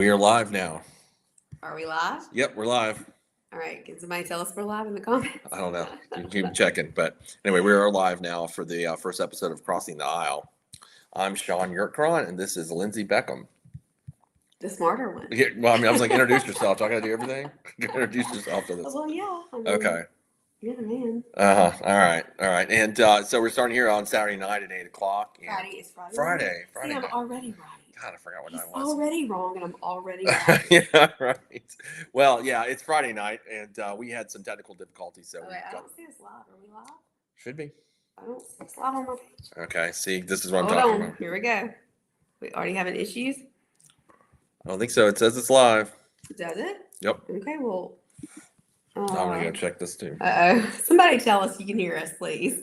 We are live now. Are we live? Yep, we're live. All right. Can somebody tell us we're live in the comments? I don't know. You keep checking. But anyway, we are live now for the first episode of Crossing the Aisle. I'm Sean Yurtcron, and this is Lindsay Beckham. The smarter one. Yeah, well, I was like, introduce yourself. Do I got to do everything? Introduce yourself to this. Well, yeah. Okay. You're the man. All right. And so we're starting here on Saturday night at 8 o'clock. Friday is Friday. Friday. See, I'm night. already right. God, I forgot what He's night it was. already wrong, and I'm already right. Yeah, right. Well, yeah, it's Friday night, and we had some technical difficulties. So wait, I don't see us live. Are we live? Should be. I don't see us live on my page. Okay, see, this is what I'm Hold talking on. about. Here we go. We already having issues? I don't think so. It says it's live. Does it? Yep. Okay, well. I'm going to go check this too. Uh-oh. Somebody tell us you can hear us, please.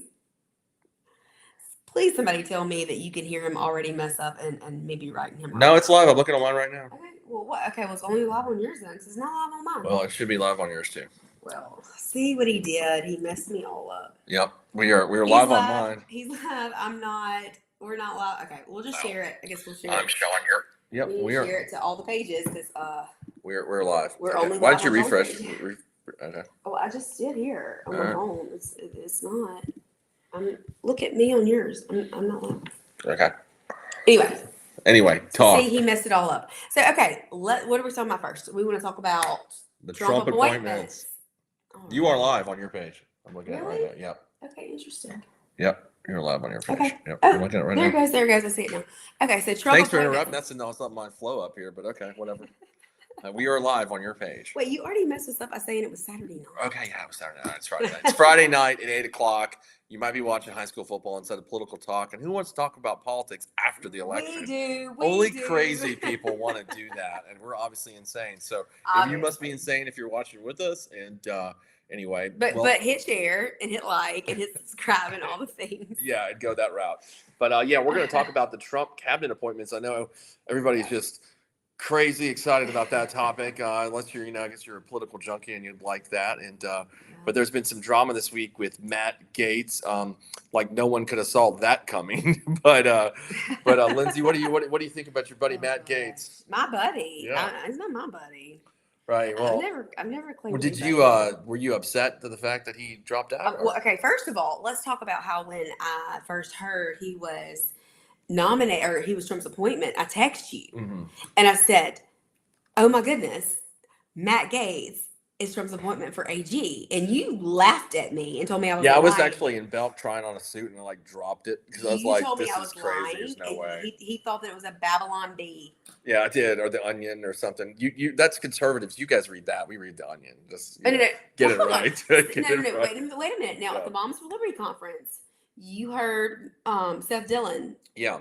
Please, somebody tell me that you can hear him already mess up and maybe writing him. No, it's live. I'm looking on mine right now. Okay, well, what? Okay, well, it's only live on yours then, because it's not live on mine. Well, it should be live on yours too. Well, see what he did. He messed me all up. Yep, we're live on mine. He's live. I'm not. We're not live. Okay, we'll just share it. I guess we'll share it. I'm Sean Yurt. Yep, we are. Share it to all the pages because we're live. We're only. Why live don't you on refresh? Okay. Oh, I just did here on my phone. It's not. Look at me on yours. I'm not live. Okay. Anyway, talk. See, he messed it all up. So, okay, what are we talking about first? We want to talk about the Trump appointments. Oh, you are live on your page. I'm looking at it right now. Yep. Okay, interesting. Yep, you're live on your page. Okay. Yep. Oh, I'm looking at it right there now. There goes. I see it now. Okay, so Trump. Thanks for interrupting. That's not my flow up here, but okay, whatever. We are live on your page. Wait, you already messed us up by saying it was Saturday night. Okay, yeah, it was Saturday night. It's Friday night. It's Friday night at 8 o'clock. You might be watching high school football instead of political talk. And who wants to talk about politics after the election? We do. Only crazy people want to do that. And we're obviously insane. So you must be insane if you're watching with us. And anyway. But hit share and hit like and hit subscribe and all the things. Yeah, I'd go that route. But yeah, we're going to talk about the Trump cabinet appointments. I know everybody's just crazy excited about that topic, unless you're, I guess you're a political junkie and you'd like that. And but there's been some drama this week with Matt Gaetz. Like no one could have saw that coming. but Lindsay, what do you think about your buddy Matt Gaetz? My buddy, yeah, he's not my buddy. Right. Well, I've never claimed. Well, did you were you upset to the fact that he dropped out? Well, okay. First of all, let's talk about how when I first heard he was nominated or he was Trump's appointment, I texted you and I said, "Oh my goodness, Matt Gaetz is Trump's appointment for AG," and you laughed at me and told me I was I was lying. actually in Belk trying on a suit and I dropped it because I was like, "This is crazy. Lying, There's no way." He thought that it was a Babylon Bee. Yeah, I did, or the Onion, or something. You that's conservatives. You guys read that. We read the Onion. Just get it right. Wait a minute. Now at the Moms for Liberty conference, you heard Seth Dillon. Yeah.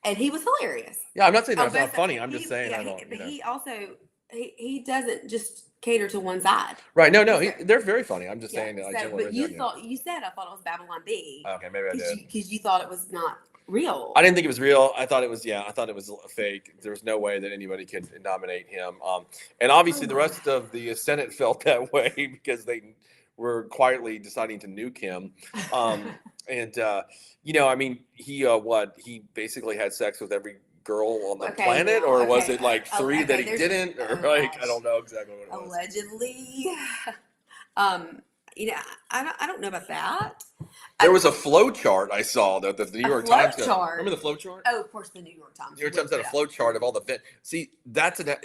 And he was hilarious. Yeah, I'm not saying that's not funny. I'm just saying I don't. But he also he doesn't just cater to one side. Right. No. They're very funny. I'm just saying. But you said I thought it was Babylon Bee. Okay, maybe I did. Because you thought it was not real. I didn't think it was real. I thought it was. Yeah, I thought it was fake. There was no way that anybody could nominate him. And obviously the rest of the Senate felt that way because they were quietly deciding to nuke him. And I mean, he basically had sex with every girl on the planet, or was it like three that he didn't, or I don't know exactly what it was. Allegedly. I don't know about that. There was a flow chart I saw that the New York Times got. Remember the flow chart? Oh, of course, the New York Times. New York Times had a flow chart of all the See,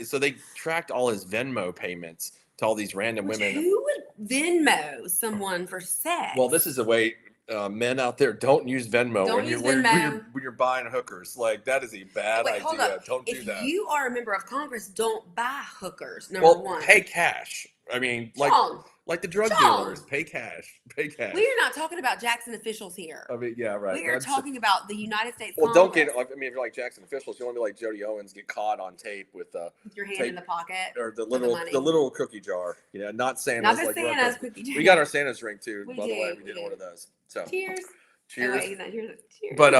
so they tracked all his Venmo payments to all these random women. Who would Venmo someone for sex? Well, this is a way men out there don't use Venmo when you're buying hookers. Like that is a bad idea. Don't do that. If you are a member of Congress, don't buy hookers. Number one, pay cash. I mean, like the drug dealers, pay cash. We are not talking about Jackson officials here. I mean, yeah, right. We are talking about the United States. Well, Congress. don't get. I mean, if you're like Jackson officials, you want to be like Jody Owens, get caught on tape with your hand in the pocket or the little cookie jar. Not Santa's. Not the Santa's cookie jar. We got our Santa's drink too. By the way, we did one of those. So cheers. Cheers. Oh, wait, he's not here. Cheers. But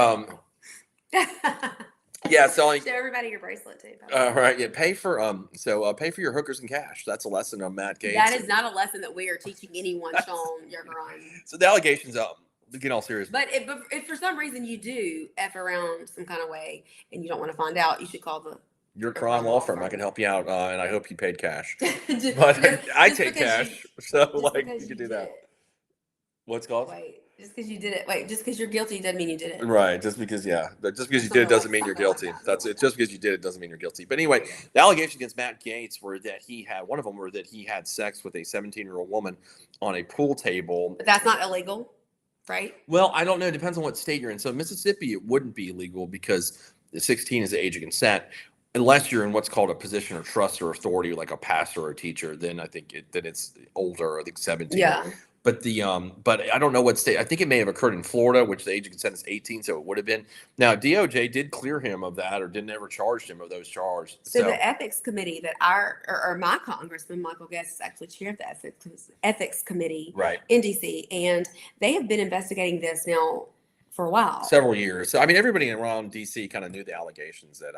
yeah, so show everybody your bracelet too. Right, yeah. Pay for pay for your hookers in cash. That's a lesson of Matt Gaetz. That is not a lesson that we are teaching anyone, Sean Yurtcron. So the allegations get all serious. But if for some reason you do F around some kind of way and you don't want to find out, you should call the Your Cron law firm. I can help you out, and I hope you paid cash. Just- But just- I just take because cash, so Just like because you could you do did that. it. What's it called? Wait, just because you did it. Wait, just because you're guilty doesn't mean you did it. Right, just because you Something did it doesn't like- mean you're something like guilty. that, That's something it. like Just because you did it doesn't mean you're guilty. But anyway, the allegations against Matt Gaetz were that one of them were that he had sex with a 17-year-old woman on a pool table. But that's not illegal, right? Well, I don't know. It depends on what state you're in. So Mississippi, it wouldn't be illegal because 16 is the age of consent, unless you're in what's called a position of trust or authority, like a pastor or a teacher. Then I think that it's older. I think 17. Yeah. But but I don't know what state. I think it may have occurred in Florida, which the age of consent is 18, so it would have been. Now DOJ did clear him of that, or didn't ever charge him of those charges. So the ethics committee that my congressman Michael Guest is actually chair of the ethics committee, right, in DC, and they have been investigating this now for a while, several years. So I mean, everybody around DC kind of knew the allegations that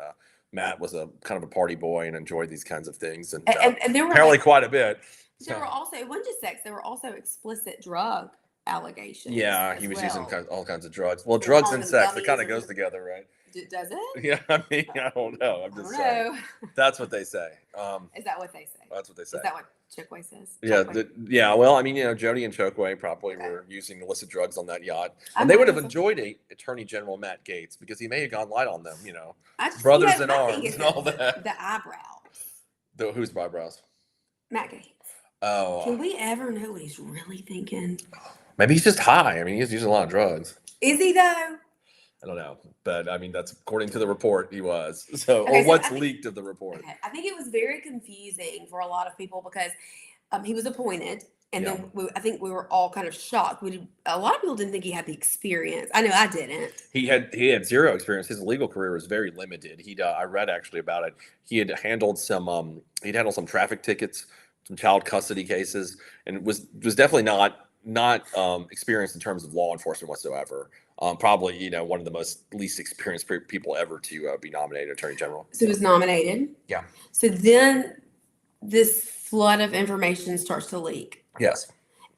Matt was a kind of a party boy and enjoyed these kinds of things, and there were apparently quite a bit. There were also, it wasn't just sex, there were also explicit drug allegations. Yeah, he was using all kinds of drugs. Well, So drugs calling and them sex, it kind of gummies goes and- together, right? Does it? Yeah, I mean, I don't know. I'm I just don't saying. know. That's what they say. Is that what they say? That's what they say. Is that what Chokwe says? Yeah, Chokwe? well, I mean, Jody and Chokwe probably Okay. were using illicit drugs on that yacht, I and they might would have have enjoyed Attorney General Matt Gaetz because he may have gone light on them, Brothers in arms and all that. The eyebrows. Whose eyebrows? Matt Gaetz. Oh, Can we ever know what he's really thinking? maybe he's just high. I mean, he's using a lot of drugs. Is he though? I don't know, but I mean, that's according to the report he was. So, Okay, or so what's I think- leaked of the report. Okay. I think it was very confusing for a lot of people because he was appointed, and Yeah. then I think we were all kind of shocked. A lot of people didn't think he had the experience. I know I didn't. He had zero experience. His legal career was very limited. I read actually about it. He had handled some traffic tickets, some child custody cases, and was definitely not experienced in terms of law enforcement whatsoever. Probably one of the least experienced people ever to be nominated attorney general. So he was nominated. Yeah. So then this flood of information starts to leak. Yes.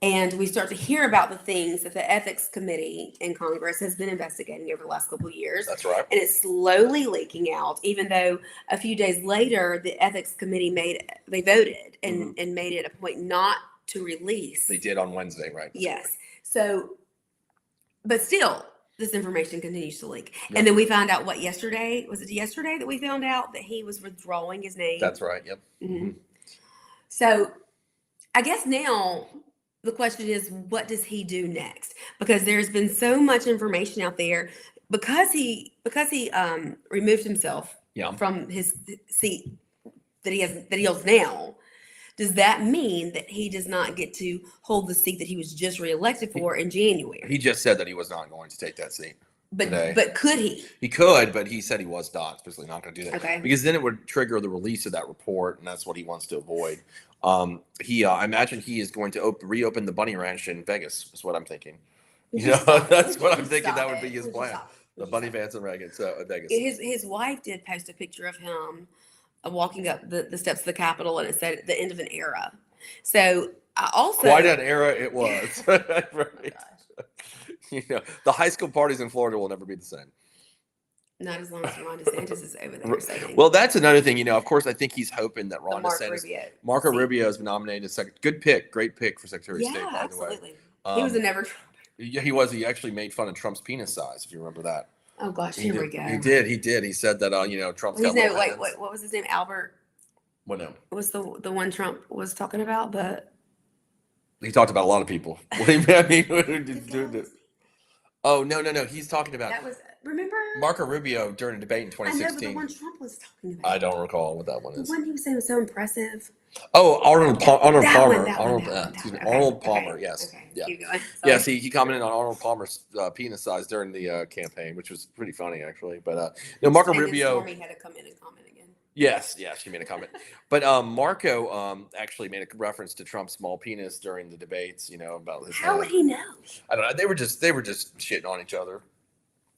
And we start to hear about the things that the ethics committee in Congress has been investigating over the last couple of years. That's right. And it's slowly leaking out, even though a few days later, the ethics committee voted and made it a point not to release. They did on Wednesday, right? Yes. So, but still, this information continues to leak. Yep. And then we found out yesterday? Was it yesterday that we found out that he was withdrawing his name? That's right. Yep. Mm-hmm. So I guess now the question is, what does he do next? Because there's been so much information out there because he removed himself from his seat that he holds now. Does that mean that he does not get to hold the seat that he was just reelected for in January? He just said that he was not going to take that seat. But could he? He could, but he said he was not, especially not going to do that. Okay. Because then it would trigger the release of that report, and that's what he wants to avoid. I imagine he is going to reopen the Bunny Ranch in Vegas. Is what I'm thinking. That's what I'm thinking. That would be his plan. The Bunny Vance and Reagan, so Vegas. His wife did post a picture of him walking up the steps of the Capitol, and it said the end of an era. So I also quite an era it was. Right. Oh, The high school parties in Florida will never be the same. not as long as Ron DeSantis is over there. So Well, that's another thing. Of course, I think he's hoping that Ron Marco DeSantis, Marco Rubio has been nominated as good pick, great pick for Secretary of State, by absolutely. the way. He was a never. Yeah, he was. He actually made fun of Trump's penis size, if you remember that. Oh gosh, here we go. He did. He said that Trump's got His little name, hands. what was his name? Albert What no? was the one Trump was talking about, but He talked about a lot of people. What do you mean? I mean, what did he do? Oh no. He's talking about that was remember Marco Rubio during a debate in I know, but 2016. the one Trump was talking about. I don't recall what that one The is. one he was saying was so impressive. Oh, Arnold Palmer. That Excuse me, one. Arnold Okay, Palmer. okay, Yes. okay. Yeah. Keep going. Yeah, Sorry. he commented on Arnold Palmer's penis size during the campaign, which was pretty funny actually. But Marco And then Rubio. Stormy had to come in and comment again. Yes, she made a comment. But Marco actually made a reference to Trump's small penis during the debates. About his. How would he know? I don't know. They were just shitting on each other.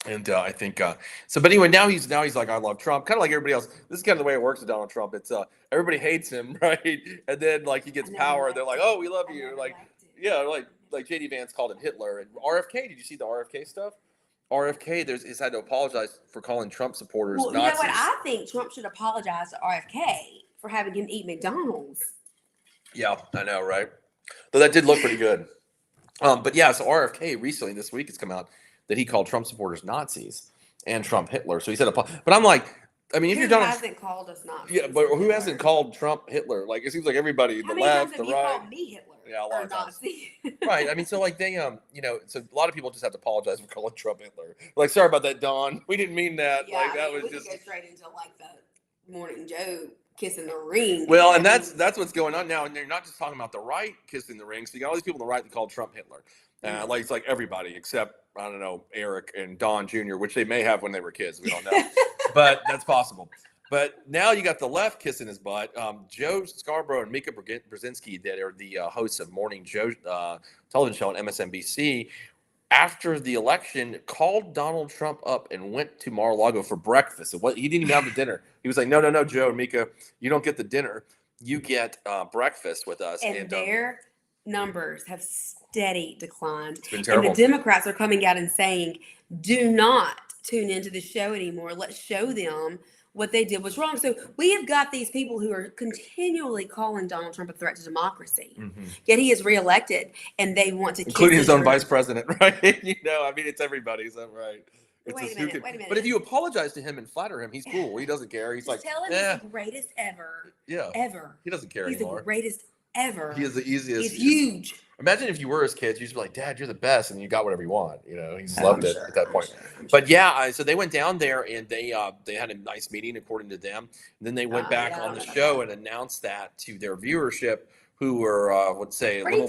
And I think so. But anyway, now he's like, I love Trump, kind of like everybody else. This is kind of the way it works with Donald Trump. It's everybody hates him, right? And then he gets power, they're like, oh, we love you. Like JD Vance called him Hitler. And RFK, did you see the RFK stuff? RFK he's had to apologize for calling Trump supporters Well, you know Nazis. what? I think Trump should apologize to RFK for having him eat McDonald's. Yeah, I know, right? Though that did look pretty good. But yeah, so RFK recently this week has come out that he called Trump supporters Nazis and Trump Hitler. So he said, but I'm like, I mean, if you're Who Donald, hasn't called us Nazis? yeah, but or who Hitler? hasn't called Trump Hitler? Like it seems like everybody, How the many times left, have the you right. called me Hitler? Yeah, a lot or of times. Nazi? Right. I mean, so like they, so a lot of people just have to apologize for calling Trump Hitler. Like, sorry about that, Don. We didn't mean that. Yeah, like I that mean, was we just. could go straight into like the Morning Joe kissing the ring. Well, I and mean, that's what's going on now, and they're not just talking about the right kissing the ring. So you got all these people on the right that call Trump Hitler. Like it's like everybody except I don't know Eric and Don Jr., which they may have when they were kids. We don't know, but that's possible. But now you got the left kissing his butt. Joe Scarborough and Mika Brzezinski, that are the hosts of Morning Joe television show on MSNBC, after the election, called Donald Trump up and went to Mar-a-Lago for breakfast. He didn't even have the dinner. He was like, no, Joe and Mika, you don't get the dinner. You get breakfast with us. and their numbers have steady declined. It's been terrible. And the Democrats are coming out and saying, do not tune into the show anymore. Let's show them what they did was wrong. So we have got these people who are continually calling Donald Trump a threat to democracy. Mm-hmm. Yet he is reelected, and they want to including his own through. vice president, right? I mean, it's everybody's, right? It's Wait a minute. But if you apologize to him and flatter him, he's cool. He doesn't care. He's like, tell him he's the greatest ever. Yeah. Ever. He doesn't care he's anymore. The greatest ever. He is the easiest. He's huge. Imagine if you were his kids, you'd just be like, Dad, you're the best, and you got whatever you want. He just loved it at that point. But yeah, so they went down there and they had a nice meeting, according to them. And then they went back on the show and announced that to their viewership, who were would say a little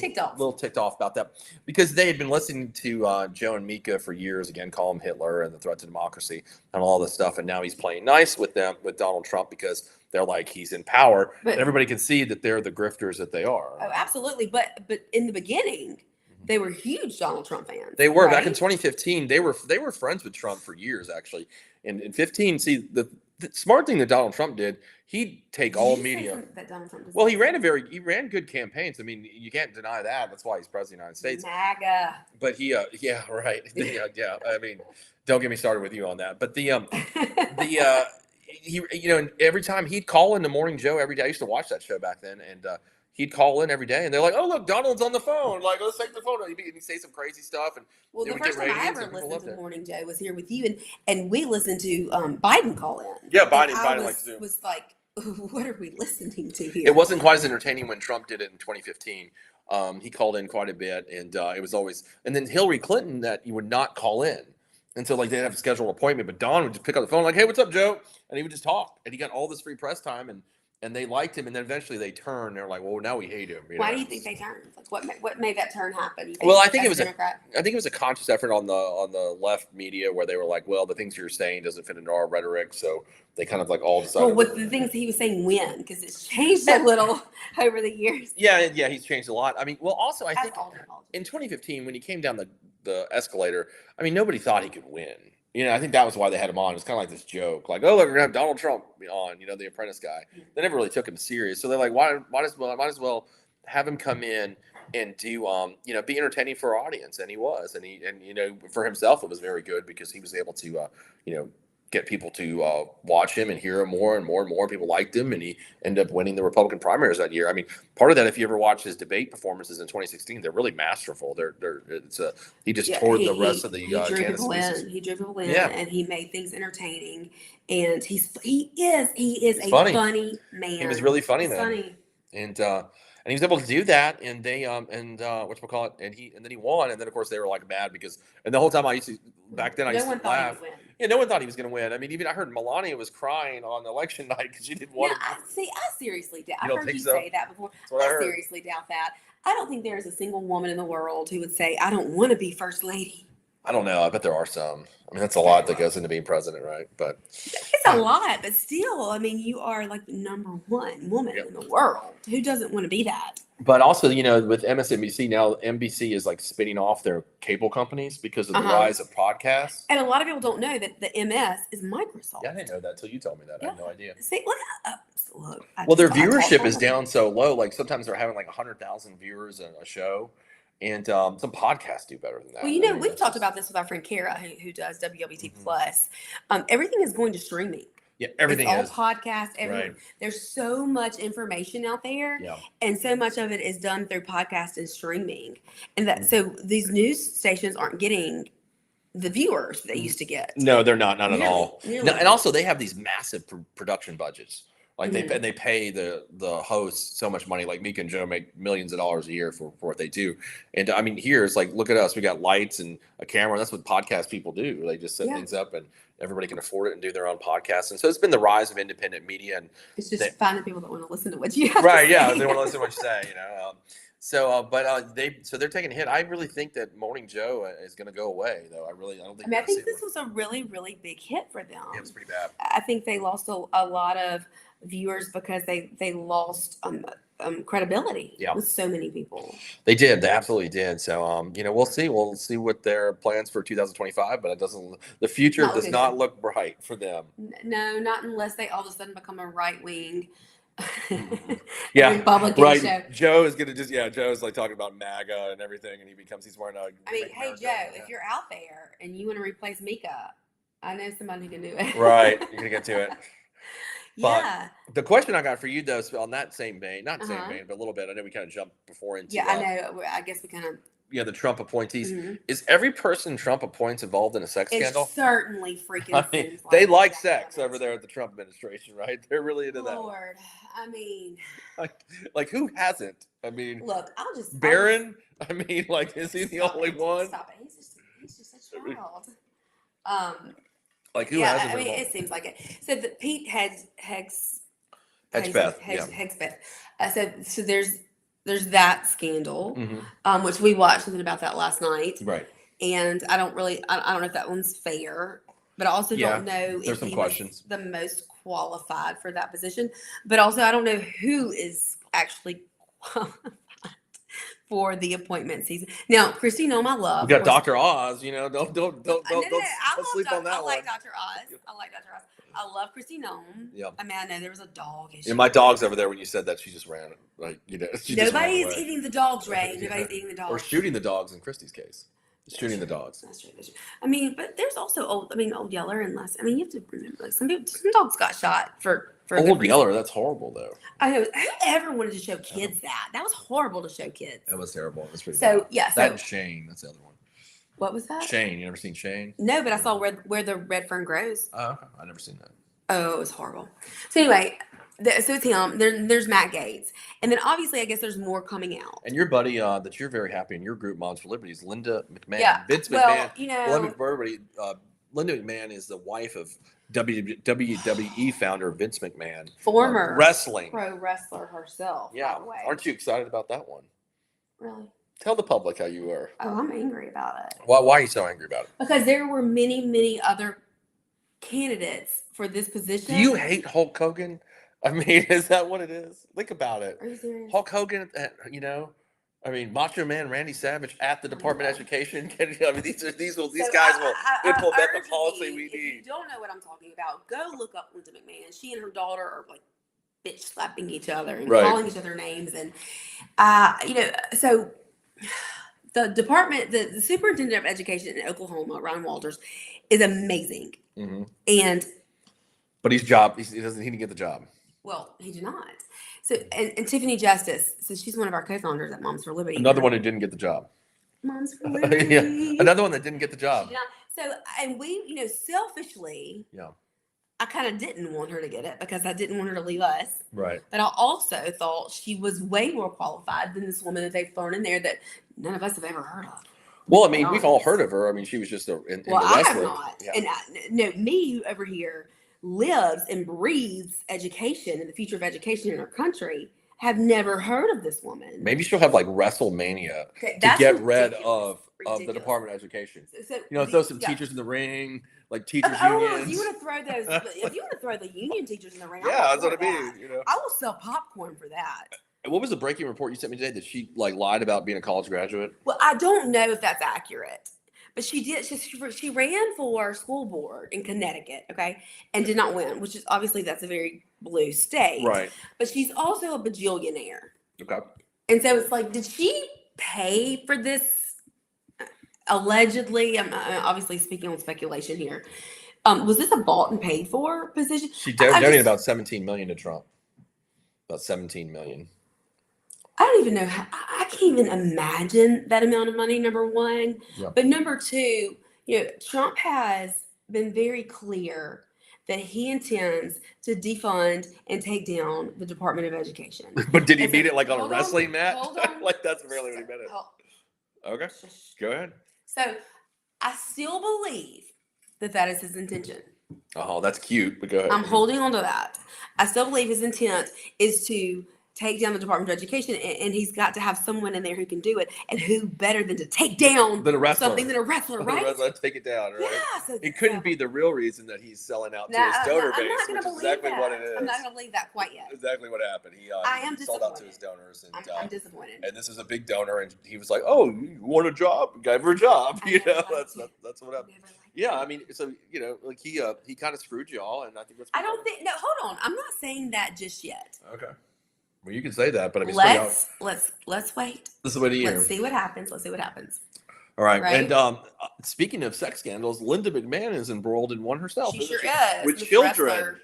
ticked off about that, because they had been listening to Joe and Mika for years, again, call him Hitler and the threat to democracy and all this stuff, and now he's playing nice with Donald Trump because they're like he's in power, and everybody can see that they're the grifters that they are. Oh, absolutely, but in the beginning, they were huge Donald Trump fans. They were, right? Back in 2015. They were friends with Trump for years, actually. And in 15, see the smart thing that Donald Trump did, he'd take all media. That Donald Trump well, he ran good campaigns. I mean, you can't deny that. That's why he's president of the United States. MAGA. But he, yeah, right. Yeah. I mean, don't get me started with you on that. But he, and every time he'd call in the Morning Joe every day. I used to watch that show back then, and he'd call in every day, and they're like, "Oh, look, Donald's on the phone. Like, let's take the photo." He'd say some crazy stuff, and well, the first time I ever listened to Morning Joe was here with you, and we listened to Biden call in. Yeah, Biden was like, what are we listening to here? It wasn't quite as entertaining when Trump did it in 2015. He called in quite a bit, and it was always. And then Hillary Clinton, that you would not call in. And so, like, they'd have to schedule an appointment, but Don would just pick up the phone, like, "Hey, what's up, Joe?" And he would just talk. And he got all this free press time, and they liked him. And then eventually they turned. They're like, "Well, now we hate him." Why do you think they turned? Like, what made that turn happen? Well, I think it was a conscious effort on the left media where they were like, "Well, the things you're saying doesn't fit into our rhetoric," so they kind of like all decided. Well, with the things he was saying when, because it's changed a little over the years. Yeah, he's changed a lot. I mean, well, also I think in 2015 when he came down the escalator, I mean, nobody thought he could win. I think that was why they had him on. It was kind of like this joke, like, "Oh, look, we're gonna have Donald Trump on," the Apprentice guy. They never really took him serious, so they're like, might as well have him come in and do, be entertaining for our audience, and he was, and for himself, it was very good because he was able to, get people to watch him and hear him more and more and more. People liked him, and he ended up winning the Republican primaries that year. I mean, part of that, if you ever watch his debate performances in 2016, they're really masterful. He just toured the rest of the candidates. He drew people in, and he made things entertaining. And he is a funny man. He was really funny then. Funny. And he was able to do that, and they and then he won, and then of course they were like mad because, and the whole time I used to laugh. Yeah, no one thought he was going to win. I mean, even I heard Melania was crying on election night because she didn't want to. I seriously doubt. I've heard you say that before. I seriously doubt that. I don't think there is a single woman in the world who would say, "I don't want to be first lady." I don't know. I bet there are some. I mean, that's a lot that goes into being president, right? But it's a lot, but still, I mean, you are like the number one woman in the world. Who doesn't want to be that? But also, with MSNBC now, NBC is like spinning off their cable companies because of the rise of podcasts. And a lot of people don't know that the MS is Microsoft. Yeah, I didn't know that until you told me that. Yeah. I had no idea. See, look. Well, their viewership is down so low. Like sometimes they're having like 100,000 viewers a show. and some podcasts do better than that. Well, I mean, we've it's talked just- about this with our friend Kara, who does WWT Mhm. Plus. Everything is going to streaming. Yeah, everything it's all is. podcast. Everything. Right. There's so much information out there, Yeah. and so much of it is done through podcast and streaming. And that Mhm. so these news stations aren't getting the viewers they used to get. No, they're not at all. Nearly. No, and also they have these massive production budgets. Like Mhm. they pay the hosts so much money. Like Mika and Joe make millions of dollars a year for what they do. And I mean, here it's like, look at us. We got lights and a camera. That's what podcast people do. They just set Yeah. things up, and everybody can afford it and do their own podcasts. And so it's been the rise of independent media. And It's just finding people that want to listen to what you have right, to yeah, say. they want to listen to what you say. They're taking a hit. I really think that Morning Joe is going to go away, though. I don't think. I mean, I think this was a really, really big hit for them. It was pretty bad. I think they lost a lot of viewers because they lost credibility with so many people. They did. They absolutely did. So, we'll see. We'll see what their plans for 2025, but it doesn't. The future does not look bright for them. No, not unless they all of a sudden become a right wing. Republican right. Show. Joe is gonna Joe's like talking about MAGA and everything, and he's wearing a. I mean, hey Joe, if you're out there and you want to replace Mika, I know somebody who can do it. Right, you're gonna get to it. But yeah. The question I got for you, though, on that same vein, not same vein, but a little bit. I know we kind of jumped before into. Yeah, I know. I guess we kind of. Yeah, the Trump appointees. Mm-hmm. Is every person Trump appoints involved in a sex scandal? Certainly freaking seems like they like sex over there at the Trump administration, right? They're really into that. Lord, I mean, like who hasn't? I mean, look, I'll just Barron. I mean, like, is he the only one? Stop it. He's just a child. Like who hasn't? I mean, it seems like it. So the Pete Hegseth. So there's that scandal, which we watched something about that last night. Right. And I don't know if that one's fair, but I also don't know if some he questions. was the most qualified for that position. But also I don't know who is actually qualified for the appointment season. Now, Christy Nome, I love. We got Dr. Oz, don't sleep on that I one. like Dr. Oz. I love Christy Nome. Yeah. I mean, I know there was a dog issue. Yeah, my dog's over there when you said that. She just ran. Nobody's eating the dogs, Ray. Nobody's eating the dogs. Or shooting the dogs in Christy's case. Shooting the dogs. That's true. I mean, but there's also Old Yeller and less. I mean, you have to remember, like some dogs got shot for Old Yeller. That's horrible, though. I know. Whoever wanted to show kids that? That was horrible to show kids. That was terrible. It was pretty so bad. yeah. That and Shane. That's the other one. What was that? Shane. You ever seen Shane? No, but I saw where the red fern grows. Oh, okay. I never seen that. Oh, it was horrible. So anyway, so it's him. There's Matt Gaetz, and then obviously I guess there's more coming out. And your buddy that you're very happy in your group, Moms for Liberty, is Linda McMahon. Yeah. Vince McMahon. Linda McMahon is the wife of WWE founder Vince McMahon, former wrestling pro wrestler herself. Yeah, aren't you excited about that one? Really? Tell the public how you were. Oh, I'm angry about it. Why are you so angry about it? Because there were many other candidates for this position. Do you hate Hulk Hogan? I mean, is that what it is? Think about it. Are you serious? Hulk Hogan, I mean, Macho Man Randy Savage at the Department of Education. I mean, these guys will implement the policy we need. If you don't know what I'm talking about, go look up Linda McMahon. She and her daughter are like bitch slapping each other and calling each other names, and so the department, the superintendent of education in Oklahoma, Ron Walters, is amazing, but he didn't get the job. Well, he did not. So, and Tiffany Justice, so she's one of our co-founders at Moms for Liberty. Another one who didn't get the job. Moms for Liberty. Yeah, another one that didn't get the job. So, and we, selfishly, I kind of didn't want her to get it because I didn't want her to leave us. Right. But I also thought she was way more qualified than this woman that they've thrown in there that none of us have ever heard of. Well, I mean, we've all heard of her. I mean, she was just in the wrestling. I have not. Yeah. And me over here lives and breathes education and the future of education in our country, have never heard of this woman. Maybe she'll have like WrestleMania to get rid of the Department of Education. So throw some teachers in the ring, like teachers unions. If you want to throw the union teachers in the ring, that's what I mean. I will sell popcorn for that. And what was the breaking report you sent me today that she lied about being a college graduate? Well, I don't know if that's accurate. But she did. She ran for school board in Connecticut, and did not win, which is obviously that's a very blue state, right? But she's also a bajillionaire, Okay. And so it's like, did she pay for this? Allegedly, I'm obviously speaking on speculation here. Was this a bought and paid for position? She I donated just- about 17 million to Trump. About 17 million. I don't even know how, I can't even imagine that amount of money, number one. Yeah. But number two, Trump has been very clear that he intends to defund and take down the Department of Education. But did he And mean so- it like on a hold on, wrestling match? hold on. Like that's really what he meant it. Okay, go ahead. So I still believe that is his intention. Oh, that's cute. But go ahead. I'm holding on to that. I still believe his intent is to take down the Department of Education, and he's got to have someone in there who can do it. And who better than to take down Than a wrestler. something than a wrestler, right? Let's take it down, right? Yeah. So, It couldn't be the real reason that he's selling out to No, his donor I'm base, not going which to is believe exactly that. what it is. I'm not going to believe that quite yet. Exactly what happened. He I am sold out to disappointed. his donors, and I'm disappointed. and this is a big donor, and he was like, "Oh, you want a job? Give her a job." I You never know, liked that's what happened. Never liked Yeah, it. I mean, so like he kind of screwed y'all, and I think that's. I don't think. No, hold on. I'm not saying that just yet. Okay. Well, you can say that, but I mean, Let's wait. this is what he Let's see what happens. All right. Right? And speaking of sex scandals, Linda McMahon is embroiled in one herself. She isn't sure is. With Miss children. Wrestler.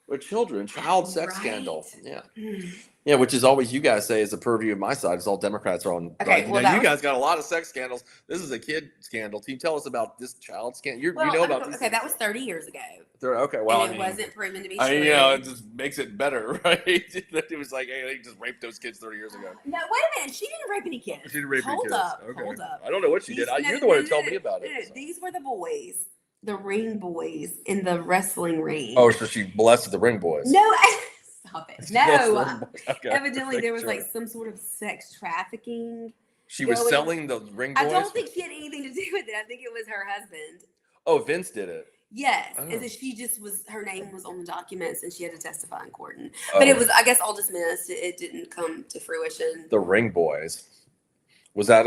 With children, child sex Right. scandal. Yeah. Hmm. Yeah, which is always you guys say is the purview of my side. It's all Democrats are on. Okay, Right? well, Now, that you was- guys got a lot of sex scandals. This is a kid scandal. Can you tell us about this child scandal? You know about these okay, things. that was 30 years ago. Okay, well, and it wasn't proven to be true. it just makes it better, right? It was like, hey, they just raped those kids 30 years ago. No, wait a minute. She didn't rape any kids. She didn't rape any Hold kids. up. Okay. Hold up. I don't know what she did. You're the one who told me about it. So. These were the boys, the ring boys in the wrestling ring. Oh, so she molested the ring boys. No, stop it. She molested the No. ring boys. Okay. Evidently, there was Sure. like some sort of sex trafficking. She was going- selling the ring boys. I don't think she had anything to do with it. I think it was her husband. Oh, Vince did it. Yes, Oh. and so she just was. Her name was on the documents, and she had to testify in court. And, Oh. but it was, I guess, all dismissed. It didn't come to fruition. The ring boys. Was that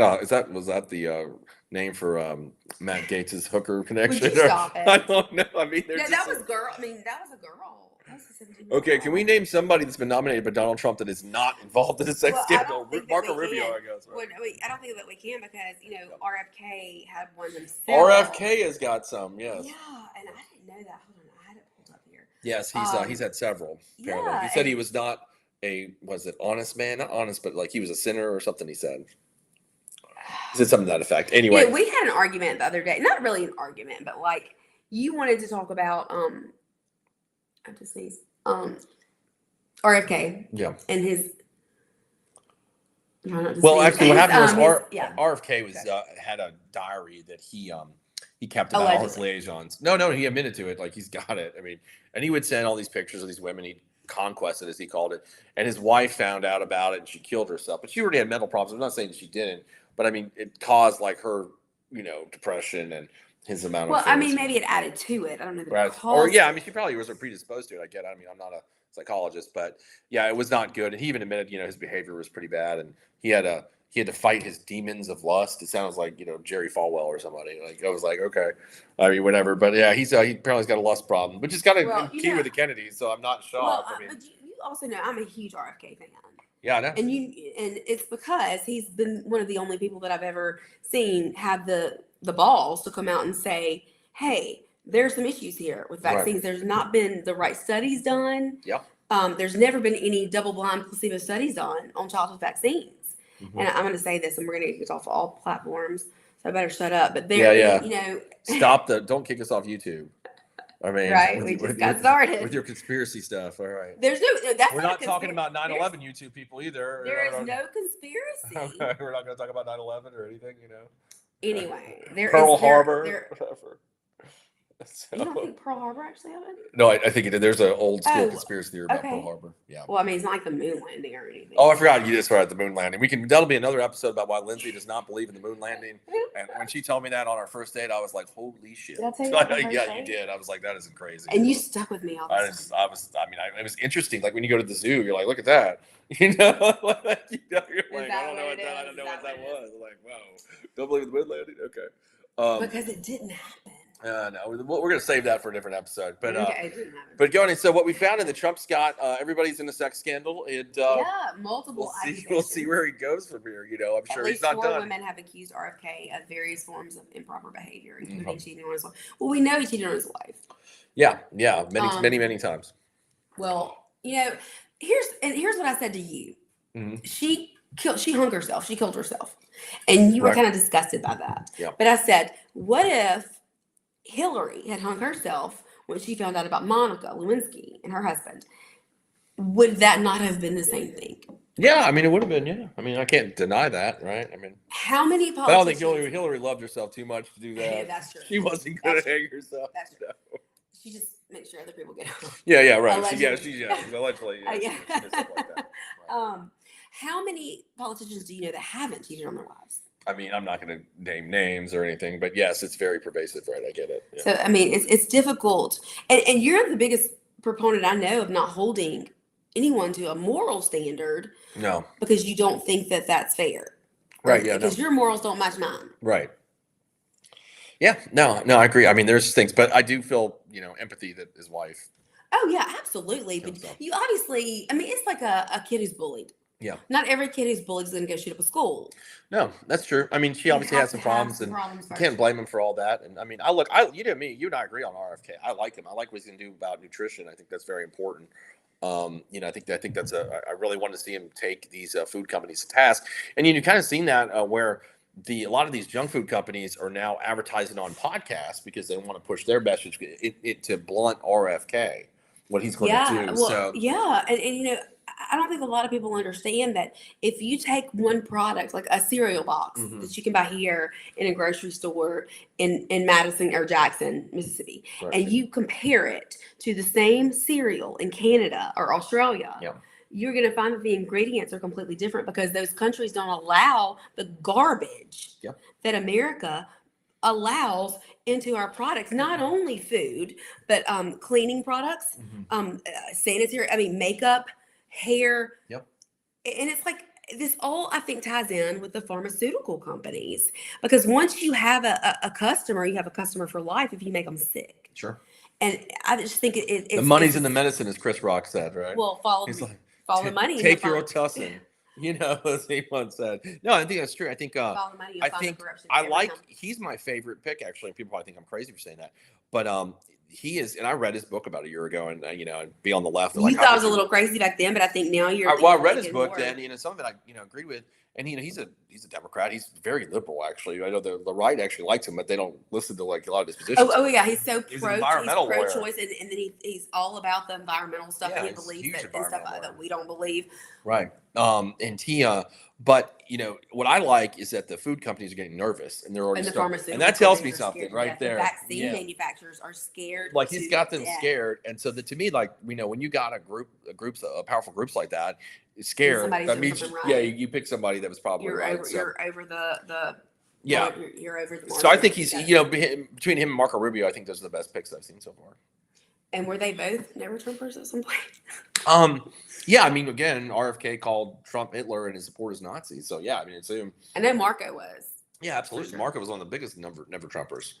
was that the name for Matt Gates' hooker connection? Would you stop it? I don't know. I mean, Yeah, that was girl. I mean, that was a girl. That was a 17-year-old Okay, can we girl. name somebody that's been nominated by Donald Trump that is not involved in a sex Well, I scandal? don't think that Marco we Rubio, can. I guess. Right? Well, I don't think that we can because RFK had one himself. RFK has got some, yes. Yeah, and I didn't know that. Hold on, I had it pulled up here. Yes, he's had several. Apparently, yeah, he said and- he was not honest man, not honest, but like he was a sinner or something. He said something to that effect. Anyway, Yeah, we had an argument the other day. Not really an argument, but like you wanted to talk about I just sneezed. RFK yeah. and his. I'm trying not to Well, sneeze. actually, what happened was yeah. RFK was had a diary that he kept about all his Allegedly. liaisons. No, he admitted to it. Like he's got it. I mean, and he would send all these pictures of these women he conquested, as he called it. And his wife found out about it, and she killed herself. But she already had mental problems. I'm not saying she didn't, but I mean, it caused like her, depression and his amount of. Well, I mean, things. maybe it added to it. I don't know. That Right. it Or caused yeah, I it. mean, she probably was predisposed to it. I get it. I mean, I'm not a psychologist, but yeah, it was not good. And he even admitted, his behavior was pretty bad, and he had to fight his demons of lust. It sounds like Jerry Falwell or somebody. Like I was like, okay, I mean, whatever. But yeah, he apparently got a lust problem, which is kind of Well, key with the Kennedys. So I'm not Well, shocked. I mean, but you also know I'm a huge RFK fan. yeah, I know. And it's because he's been one of the only people that I've ever seen have the balls to come out and say, hey, there's some issues here with Right. vaccines. There's not been the right studies done. Yeah. There's never been any double-blind placebo studies done on childhood vaccines. Mhm. And I'm going to say this, and we're going to get off all platforms, so I better shut up. But there, Yeah. Don't kick us off YouTube. I mean, Right, we just got started. with your conspiracy stuff. All right. There's no. That's We're not not a talking conspiracy. about 9/11 YouTube people either. There is no conspiracy. We're not going to talk about 9/11 or anything, Anyway, there is Pearl Harbor, there- whatever. So- you don't think Pearl Harbor actually happened? no, I think it did. There's an old school Oh, conspiracy theory about okay. Pearl Harbor. Yeah. Well, I mean, it's not like the moon landing or anything. Oh, I forgot you just were at the moon landing. That'll be another episode about why Lindsay does not believe in the moon landing. And when she told me that on our first date, I was like, "Holy shit!" Did I tell you that on the first Yeah, you date? did. I was like, "That isn't crazy." And you stuck with me all this time. It was interesting. Like when you go to the zoo, you're like, "Look at that," you're like, that "I don't know what what it that. I is? don't know Is what that that what it was." Like, wow, don't believe in the moon landing. Okay. Because it didn't happen. No, we're going to save that for a different episode. But Okay, it didn't happen. but going, so what we found in the Trump's got everybody's in a sex scandal. And Yeah, multiple we'll see where he goes from here. You know, I'm At sure least he's not 4 done. women have accused RFK of various forms of improper behavior, including cheating on his wife. Well, we know he cheated on his wife. Yeah, many times. Well, you know, here's what I said to you. She hung herself. She killed herself, and you were kind of disgusted by that. Yeah. But I said, what if Hillary had hung herself when she found out about Monica Lewinsky and her husband? Would that not have been the same thing? Yeah, I mean, it would have been. Yeah, I mean, I can't deny that, right? I mean, how many politicians? But I don't think Hillary loved herself too much to do that. Yeah, that's true. She wasn't good at hanging herself. That's true. No. She just makes sure other people get home. Yeah, right. Allegedly. She's allegedly. Yeah. Stuff like that. Right. How many politicians do you know that haven't cheated on their wives? I mean, I'm not going to name names or anything, but yes, it's very pervasive, right? I get it. Yeah. So, I mean, it's difficult. And you're the biggest proponent I know of not holding anyone to a moral standard. No. Because you don't think that that's fair. Right, yeah. Because your morals don't match mine. Right. Yeah, no, I agree. I mean, there's things, but I do feel, empathy that his wife. Oh, yeah, absolutely. But you obviously, I mean, it's like a kid who's bullied. Yeah. Not every kid who's bullied is going to go shoot up a school. No, that's true. I mean, she obviously has some problems, and you can't blame him for all that. And I mean, you and I agree on RFK. I like him. I like what he's going to do about nutrition. I think that's very important. I think that's I really want to see him take these food companies to task. And you kind of seen that where a lot of these junk food companies are now advertising on podcasts because they want to push their message to blunt RFK, what he's going to do. Well, so yeah, and I don't think a lot of people understand that if you take one product, like a cereal box that you can buy here in a grocery store in Madison or Jackson, Mississippi, and you compare it to the same cereal in Canada or Australia, you're going to find that the ingredients are completely different because those countries don't allow the garbage that America allows into our products, not only food, but cleaning products, sanitary, makeup, hair. Yep. And it's like this all I think ties in with the pharmaceutical companies because once you have a customer, you have a customer for life if you make them sick. Sure. And I just think it's the money's in the medicine, as Chris Rock said, right? Well, follow the money. Take your Rotussin. As he once said. No, I think that's true. I think follow the money, he's my favorite pick, actually. People probably think I'm crazy for saying that. But he is, and I read his book about a year ago, and Be on the Left. You thought I was a little crazy back then, but I think now you're. I read his book then, some of it I agreed with, and he's a Democrat. He's very liberal, actually. I know the right actually likes him, but they don't listen to a lot of his positions. Oh yeah, he's so pro-choice, and then he's all about the environmental stuff, and he believes that and stuff that we don't believe. Right. And he, but what I like is that the food companies are getting nervous and they're already and that tells me something right there. The vaccine manufacturers are scared. Like he's got them scared, and so to me, like when you got powerful groups like that, scared. That means you pick somebody that was probably you're right. You're over the. Yeah. You're over the. So I think he's between him and Marco Rubio, I think those are the best picks I've seen so far. And were they both never Trumpers at some point? Yeah, again, RFK called Trump Hitler and his supporters Nazis. So yeah, it's him. I know Marco was. Yeah, absolutely. Sure. Marco was one of the biggest never Trumpers.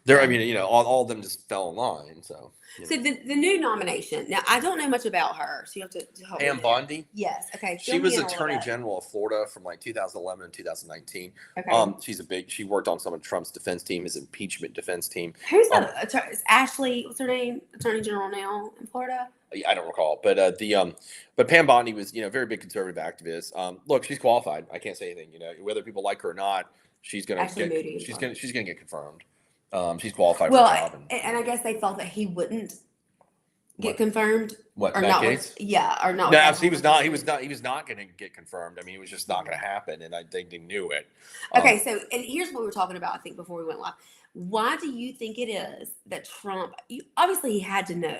There, all of them just fell in line. So. So the new nomination. Now I don't know much about her, so you have to help me. Pam Bondi. Yes. Okay. She was Attorney General of Florida from 2011 to 2019. Okay. She worked on some of Trump's defense team, his impeachment defense team. Who's is Ashley? What's her name? Attorney General now in Florida. I don't recall, but but Pam Bondi was very big conservative activist. Look, she's qualified. I can't say anything. Whether people like her or not, she's gonna get confirmed. She's qualified for the job. And I guess they thought that he wouldn't get confirmed. What, or Matt not? Gaetz? Or not? No, he was not. He was not going to get confirmed. It was just not going to happen, and I think they knew it. Okay, so and here's what we were talking about. I think before we went live, why do you think it is that Trump? Obviously, he had to know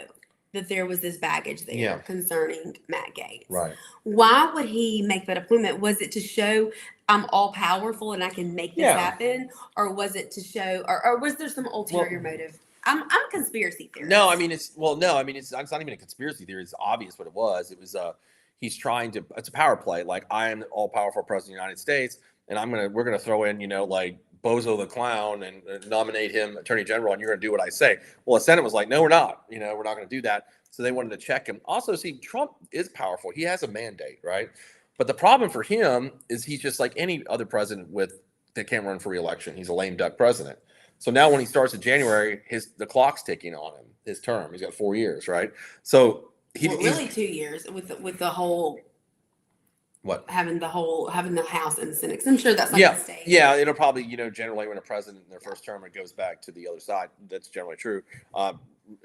that there was this baggage there concerning Matt Gaetz. Right. Why would he make that appointment? Was it to show I'm all powerful and I can make this happen? Or was it to show, or was there some ulterior motive? I'm a conspiracy theorist. No, it's not even a conspiracy theory. It's obvious what it was. It was he's trying to. It's a power play. Like I am the all powerful president of the United States, and we're gonna throw in Bozo the Clown and nominate him Attorney General, and you're going to do what I say. Well, the Senate was like, no, we're not. We're not going to do that. So they wanted to check him. Also, see, Trump is powerful. He has a mandate, right? But the problem for him is he's just like any other president that can't run for re-election. He's a lame duck president. So now when he starts in January, the clock's ticking on him. His term. He's got 4 years, right? So really 2 years with the whole. What? Having the House and the Senate. 'Cause I'm sure that's like yeah, the state. Yeah. It'll probably, generally when a president in their first term, it goes back to the other side. That's generally true.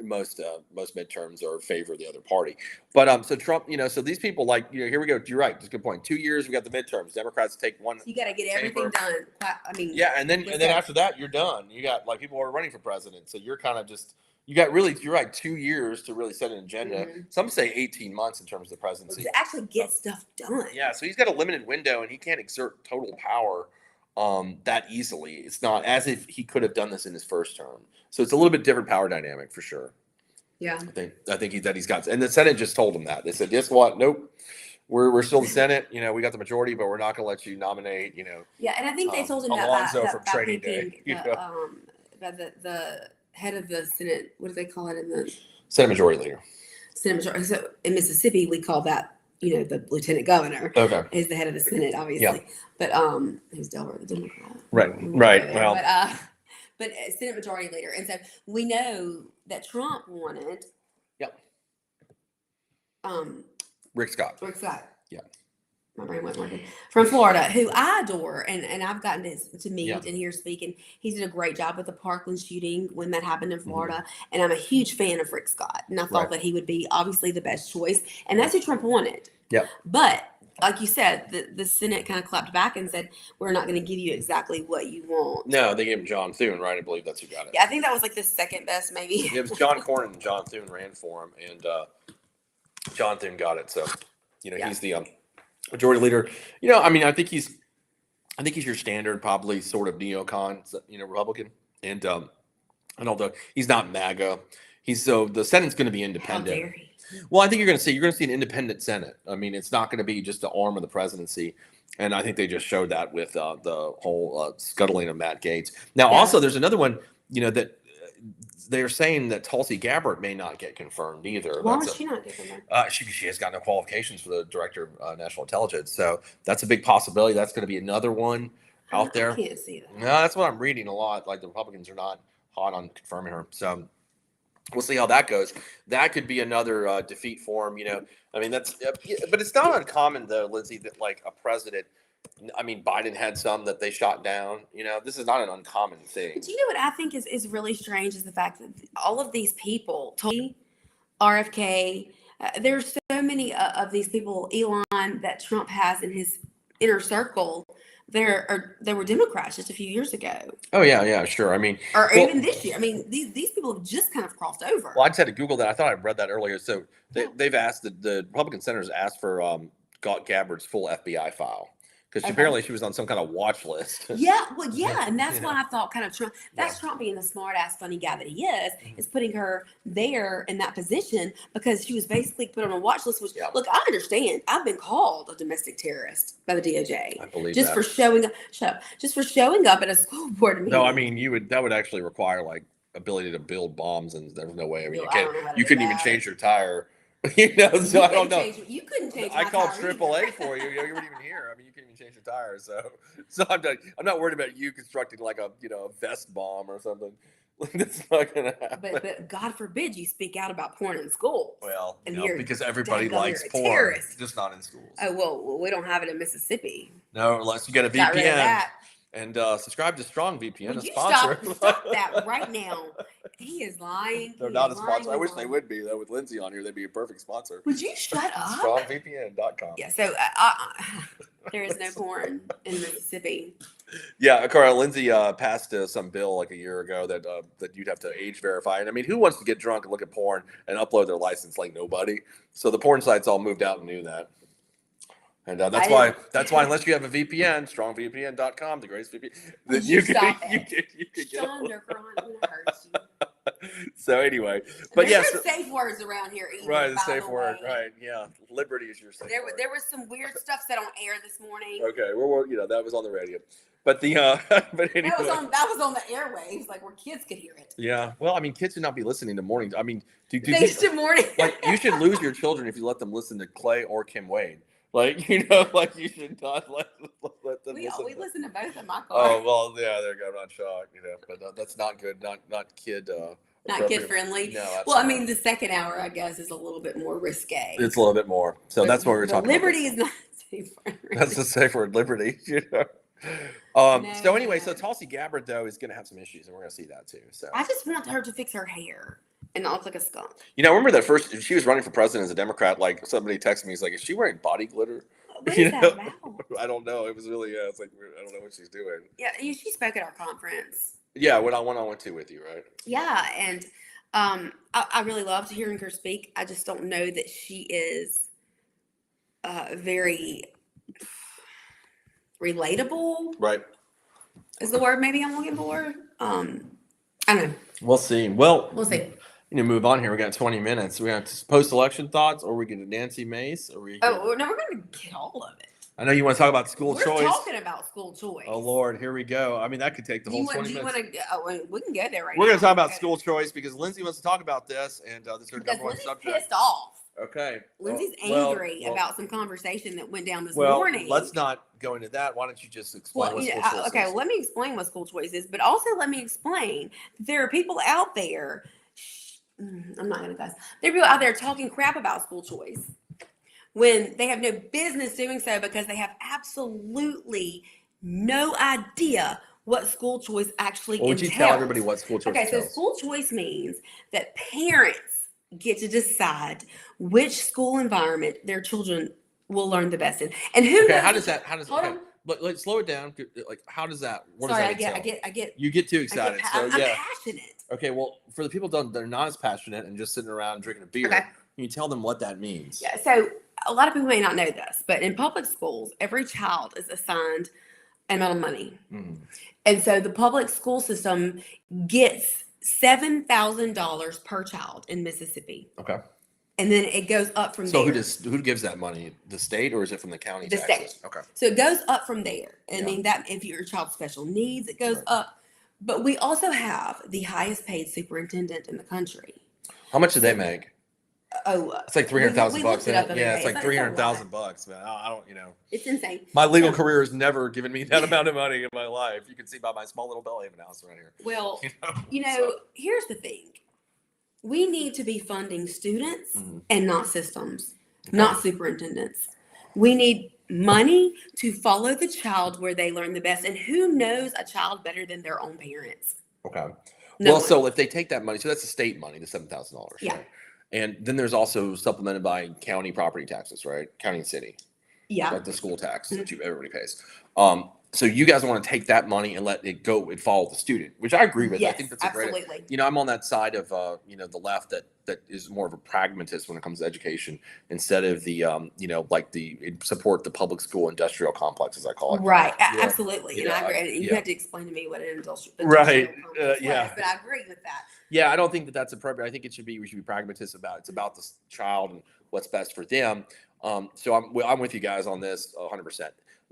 Most midterms are favor the other party. But so Trump, so these people here we go. You're right. That's a good point. 2 years, we got the midterms. Democrats take one. So you got to get everything done. I mean, yeah, and then after that, you're done. You got people who are running for president, so you're kind of just. You got you're right, 2 years to really set an agenda. Mm-hmm. Some say 18 months in terms of the presidency. To actually get stuff done. Yeah, so he's got a limited window, and he can't exert total power that easily. It's not as if he could have done this in his first term. So it's a little bit different power dynamic for sure. Yeah. I think he's got, and the Senate just told him that. They said, guess what? Nope. We're still the Senate. We got the majority, but we're not going to let you nominate, Yeah, and I think they told him Alonzo that from Training Day. The head of the Senate, what do they call it in the Senate Majority Leader? Senate Majority. So in Mississippi, we call that, the Lieutenant Governor. Okay. Is the head of the Senate, obviously. Yeah. But who's Delaware, the Democrat? Right. Well, but Senate Majority Leader, and so we know that Trump wanted. Yep. Rick Scott. Yeah. My brain wasn't working. From Florida, who I adore, and I've gotten to meet and hear speak, and he did a great job with the Parkland shooting when that happened in Florida. Mm-hmm. And I'm a huge fan of Rick Scott, and I thought that he would be obviously the best choice, and that's who Trump wanted. Yeah. But like you said, the Senate kind of clapped back and said, "We're not going to give you exactly what you want." No, they gave him John Thune, right? I believe that's who got it. Yeah, I think that was like the second best, maybe. It was John Cornyn and John Thune ran for him, and John Thune got it. So, he's the majority leader. I think he's your standard, probably sort of neocon, Republican, and although he's not MAGA, the Senate's going to be independent. How dare he? Well, I think you're going to see an independent Senate. I mean, it's not going to be just the arm of the presidency, and I think they just showed that with the whole scuttling of Matt Gaetz. Now, also, there's another one, that. They're saying that Tulsi Gabbard may not get confirmed either. Why would she not get confirmed? She has got no qualifications for the director of national intelligence. So that's a big possibility. That's going to be another one out there. I can't see that. No, that's what I'm reading a lot. Like the Republicans are not hot on confirming her. So we'll see how that goes. That could be another defeat for him. But it's not uncommon though, Lindsay, that like a president. Biden had some that they shot down. This is not an uncommon thing. But you know what I think is really strange is the fact that all of these people, RFK, there's so many of these people, Elon, that Trump has in his inner circle. They were Democrats just a few years ago. Oh yeah, sure. Even this year. These people have just kind of crossed over. Well, I just had to Google that. I thought I read that earlier. So they've asked the Republican senators asked for Gabbard's full FBI file. Because apparently she was on some kind of watch list. Yeah, and that's why I thought kind of Trump. That's Trump being the smart ass, funny guy that he is putting her there in that position because she was basically put on a watch list. Which look, I understand. I've been called a domestic terrorist by the DOJ. I believe just for showing up at a school board meeting. No, that would actually require like ability to build bombs, and there's no way. You couldn't even change your tire. So I don't know. You couldn't change. I called AAA for you. You weren't even here. You couldn't even change your tires. So I'm not worried about you constructing like a vest bomb or something. That's not gonna happen. But God forbid you speak out about porn in school. Well, because everybody likes porn, terrorist. Just not in schools. Oh well, we don't have it in Mississippi. No, unless you get a VPN. And subscribe to Strong VPN, a sponsor. Stop that right now. He is lying. They're not a sponsor. I wish they would be. Though with Lindsay on here, they'd be a perfect sponsor. Would you shut up? StrongVPN.com. Yeah. So there is no porn in Mississippi. Yeah, Carl. Lindsay passed some bill like a year ago that you'd have to age verify. And who wants to get drunk and look at porn and upload their license? Like nobody. So the porn sites all moved out and knew that. And that's why unless you have a VPN, strongvpn.com, the greatest VPN, then you can get So anyway, but there's no safe words around here either, right, the safe word, right? Yeah, liberty is your safe word. There was some weird stuff said on air this morning. Okay, well, that was on the radio. But the but anyway. That was on the airwaves, like where kids could hear it. Yeah. Well, I mean, kids should not be listening to morning. I mean, Thanks to morning. like you should lose your children if you let them listen to Clay or Kim Wade. Like like you should not let them listen. We listen to both in my car. Oh well, yeah, there you go. I'm not shocked, but that's not good. Not kid. Not kid friendly. No. Well, I mean, the second hour, I guess, is a little bit more risque. It's a little bit more. So that's what we're talking Liberty about. is not safe word. That's the safe word, liberty. No, so anyway, so Tulsi Gabbard though is going to have some issues, and we're going to see that too. So I just want her to fix her hair and not look like a skunk. Remember that first she was running for president as a Democrat. Like somebody texted me, he's like, "Is she wearing body glitter?" What is that about? I don't know. It was really it's like I don't know what she's doing. Yeah, she spoke at our conference. Yeah, when I went to with you, right? Yeah, and I really loved hearing her speak. I just don't know that she is very relatable. Right. Is the word maybe I'm looking for? I don't know. We'll see. Well, we'll see. Move on here. We got 20 minutes. We got post-election thoughts, or we get to Nancy Mace, or we. Oh no, we're going to get all of it. I know you want to talk about school choice. We're talking about school choice. Oh Lord, here we go. I mean, that could take the whole 20 minutes. We can go there right now. We're going to talk about school choice because Lindsay wants to talk about this, and this is her number one subject. Pissed off. Okay. Lindsay's angry about some conversation that went down this morning. Let's not go into that. Why don't you just explain what school choice is? Okay, well, let me explain what school choice is, but also let me explain that there are people out there. I'm not going to cuss. There are people out there talking crap about school choice when they have no business doing so because they have absolutely no idea what school choice actually entails. Would you tell everybody what school choice entails? Okay, so school choice means that parents get to decide which school environment their children will learn the best in. And who knows? How does let's slow it down. Like, how does that? I get. You get too excited. I'm passionate. Okay, well, for the people that are not as passionate and just sitting around drinking a beer, can you tell them what that means? Yeah. So a lot of people may not know this, but in public schools, every child is assigned an amount of money, and so the public school system gets $7,000 per child in Mississippi. Okay. And then it goes up from there. So who gives that money? The state, or is it from the county? The taxes? State. Okay. So it goes up from there. I mean, that if your child special needs, it goes up. But we also have the highest paid superintendent in the country. How much do they make? Oh, it's like $300,000 bucks. Yeah, it's like $300,000 man. I don't, It's insane. My legal career has never given me that amount of money in my life. You can see by my small little Bellhaven house right here. Well, here's the thing. We need to be funding students and not systems, not superintendents. We need money to follow the child where they learn the best. And who knows a child better than their own parents? Okay. So if they take that money, so that's the state money, the $7,000. Yeah. Right? And then there's also supplemented by county property taxes, right? County and city. Yeah. Like the school tax that everybody pays. So you guys want to take that money and let it go and follow the student, which I agree with. Yes, I think that's a absolutely. great. I'm on that side of the left that is more of a pragmatist when it comes to education instead of the like support the public school industrial complex, as I call it. Right. Absolutely. And I agree. And you had to explain to me what an industrial right. complex was, but I agree with that. Yeah, I don't think that's appropriate. I think we should be pragmatist about it. It's about the child and what's best for them. So I'm with you guys on this 100%.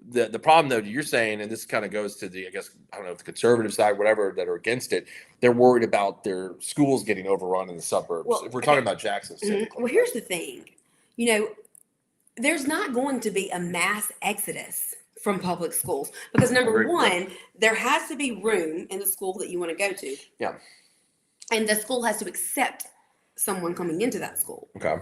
The problem, though, you're saying, and this kind of goes to the, I guess, I don't know, the conservative side, whatever, that are against it, they're worried about their schools getting overrun in the suburbs. Well, if we're talking about Jackson. Well, here's the thing. There's not going to be a mass exodus from public schools because, number one, there has to be room in the school that you want to go to. Yeah. And the school has to accept someone coming into that school. Okay.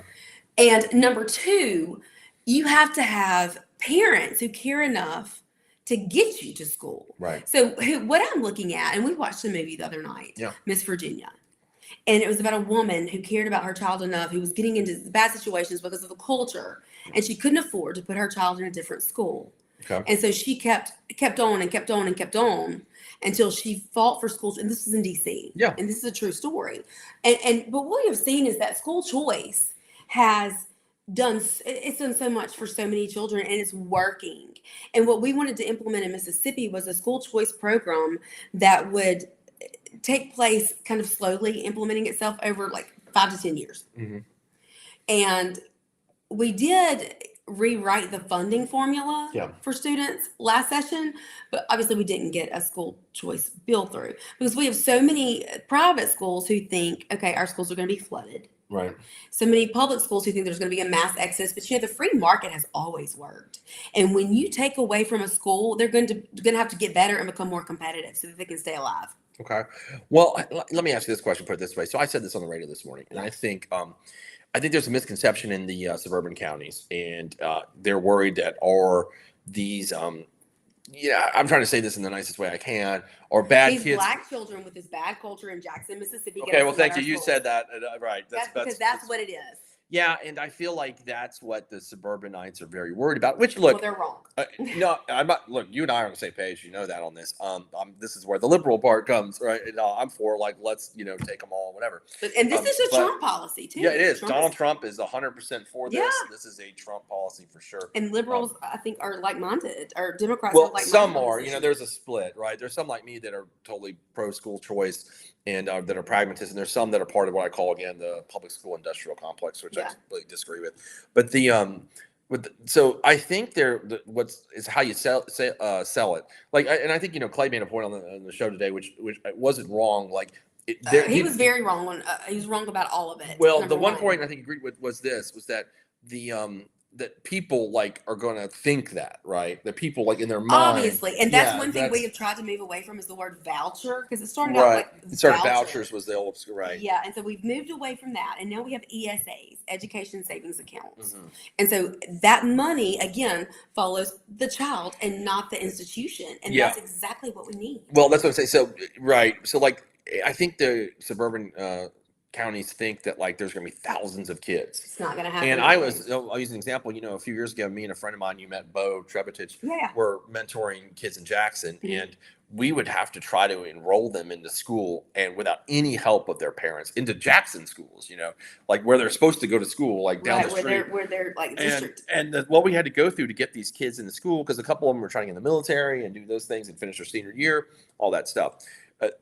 And number two, you have to have parents who care enough to get you to school. Right. So what I'm looking at, and we watched a movie the other night, Miss Virginia. And it was about a woman who cared about her child enough, who was getting into bad situations because of the culture. And she couldn't afford to put her child in a different school. Okay. And so she kept on and kept on and kept on until she fought for schools. And this was in DC. Yeah. And this is a true story. But what we have seen is that school choice has done so much for so many children, and it's working. And what we wanted to implement in Mississippi was a school choice program that would take place kind of slowly, implementing itself over like 5 to 10 years. Mm-hmm. And we did rewrite the funding formula Yeah. for students last session, but obviously we didn't get a school choice bill through because we have so many private schools who think, okay, our schools are going to be flooded. Right. So many public schools who think there's going to be a mass exodus, but the free market has always worked. And when you take away from a school, they're going to have to get better and become more competitive so that they can stay alive. Okay. Well, let me ask you this question, put it this way. So I said this on the radio this morning, and I think there's a misconception in the suburban counties, and they're worried that these I'm trying to say this in the nicest way I can, or bad These kids. black children with this bad culture in Jackson, Mississippi. Okay, well, thank you. You said that right. That's because that's what it is. Yeah, and I feel like that's what the suburbanites are very worried about. Which, well, they're wrong. No, I'm not. Look, you and I are on the same page. You know that on this. This is where the liberal part comes, right? And, I'm for let's take them all, whatever. And this is a Trump policy too. Yeah, it is. Donald Trump is 100% for this. Yeah. This is a Trump policy for sure. And liberals, I think, are like-minded, or Democrats. Well, are like-minded some are. There's a split, right? There's some like me that are totally pro school choice and that are pragmatists, and there's some that are part of what I call again the public school industrial complex, which I completely disagree with. But so I think is how you sell it. And I think Clay made a point on the show today, which wasn't wrong. He was very wrong on. He was wrong about all of it. Well, the one point I think he agreed with was that that people are going to think that, right? That people in their mind. Obviously, and that's one thing we have tried to move away from is the word voucher, because it started out vouchers was the old school, right? Yeah, and so we've moved away from that, and now we have ESAs, education savings accounts, and so that money again follows the child and not the institution, and that's exactly what we need. Well, that's what I'm saying. So right, so I think the suburban counties think that there's going to be thousands of kids. It's not going to happen. And I'll use an example. A few years ago, me and a friend of mine, you met Bo Trebitich, were mentoring kids in Jackson, and we would have to try to enroll them into school, and without any help of their parents, into Jackson schools. Where they're supposed to go to school, down the street, where they're district. And what we had to go through to get these kids into school, because a couple of them were trying to get in the military and do those things and finish their senior year, all that stuff.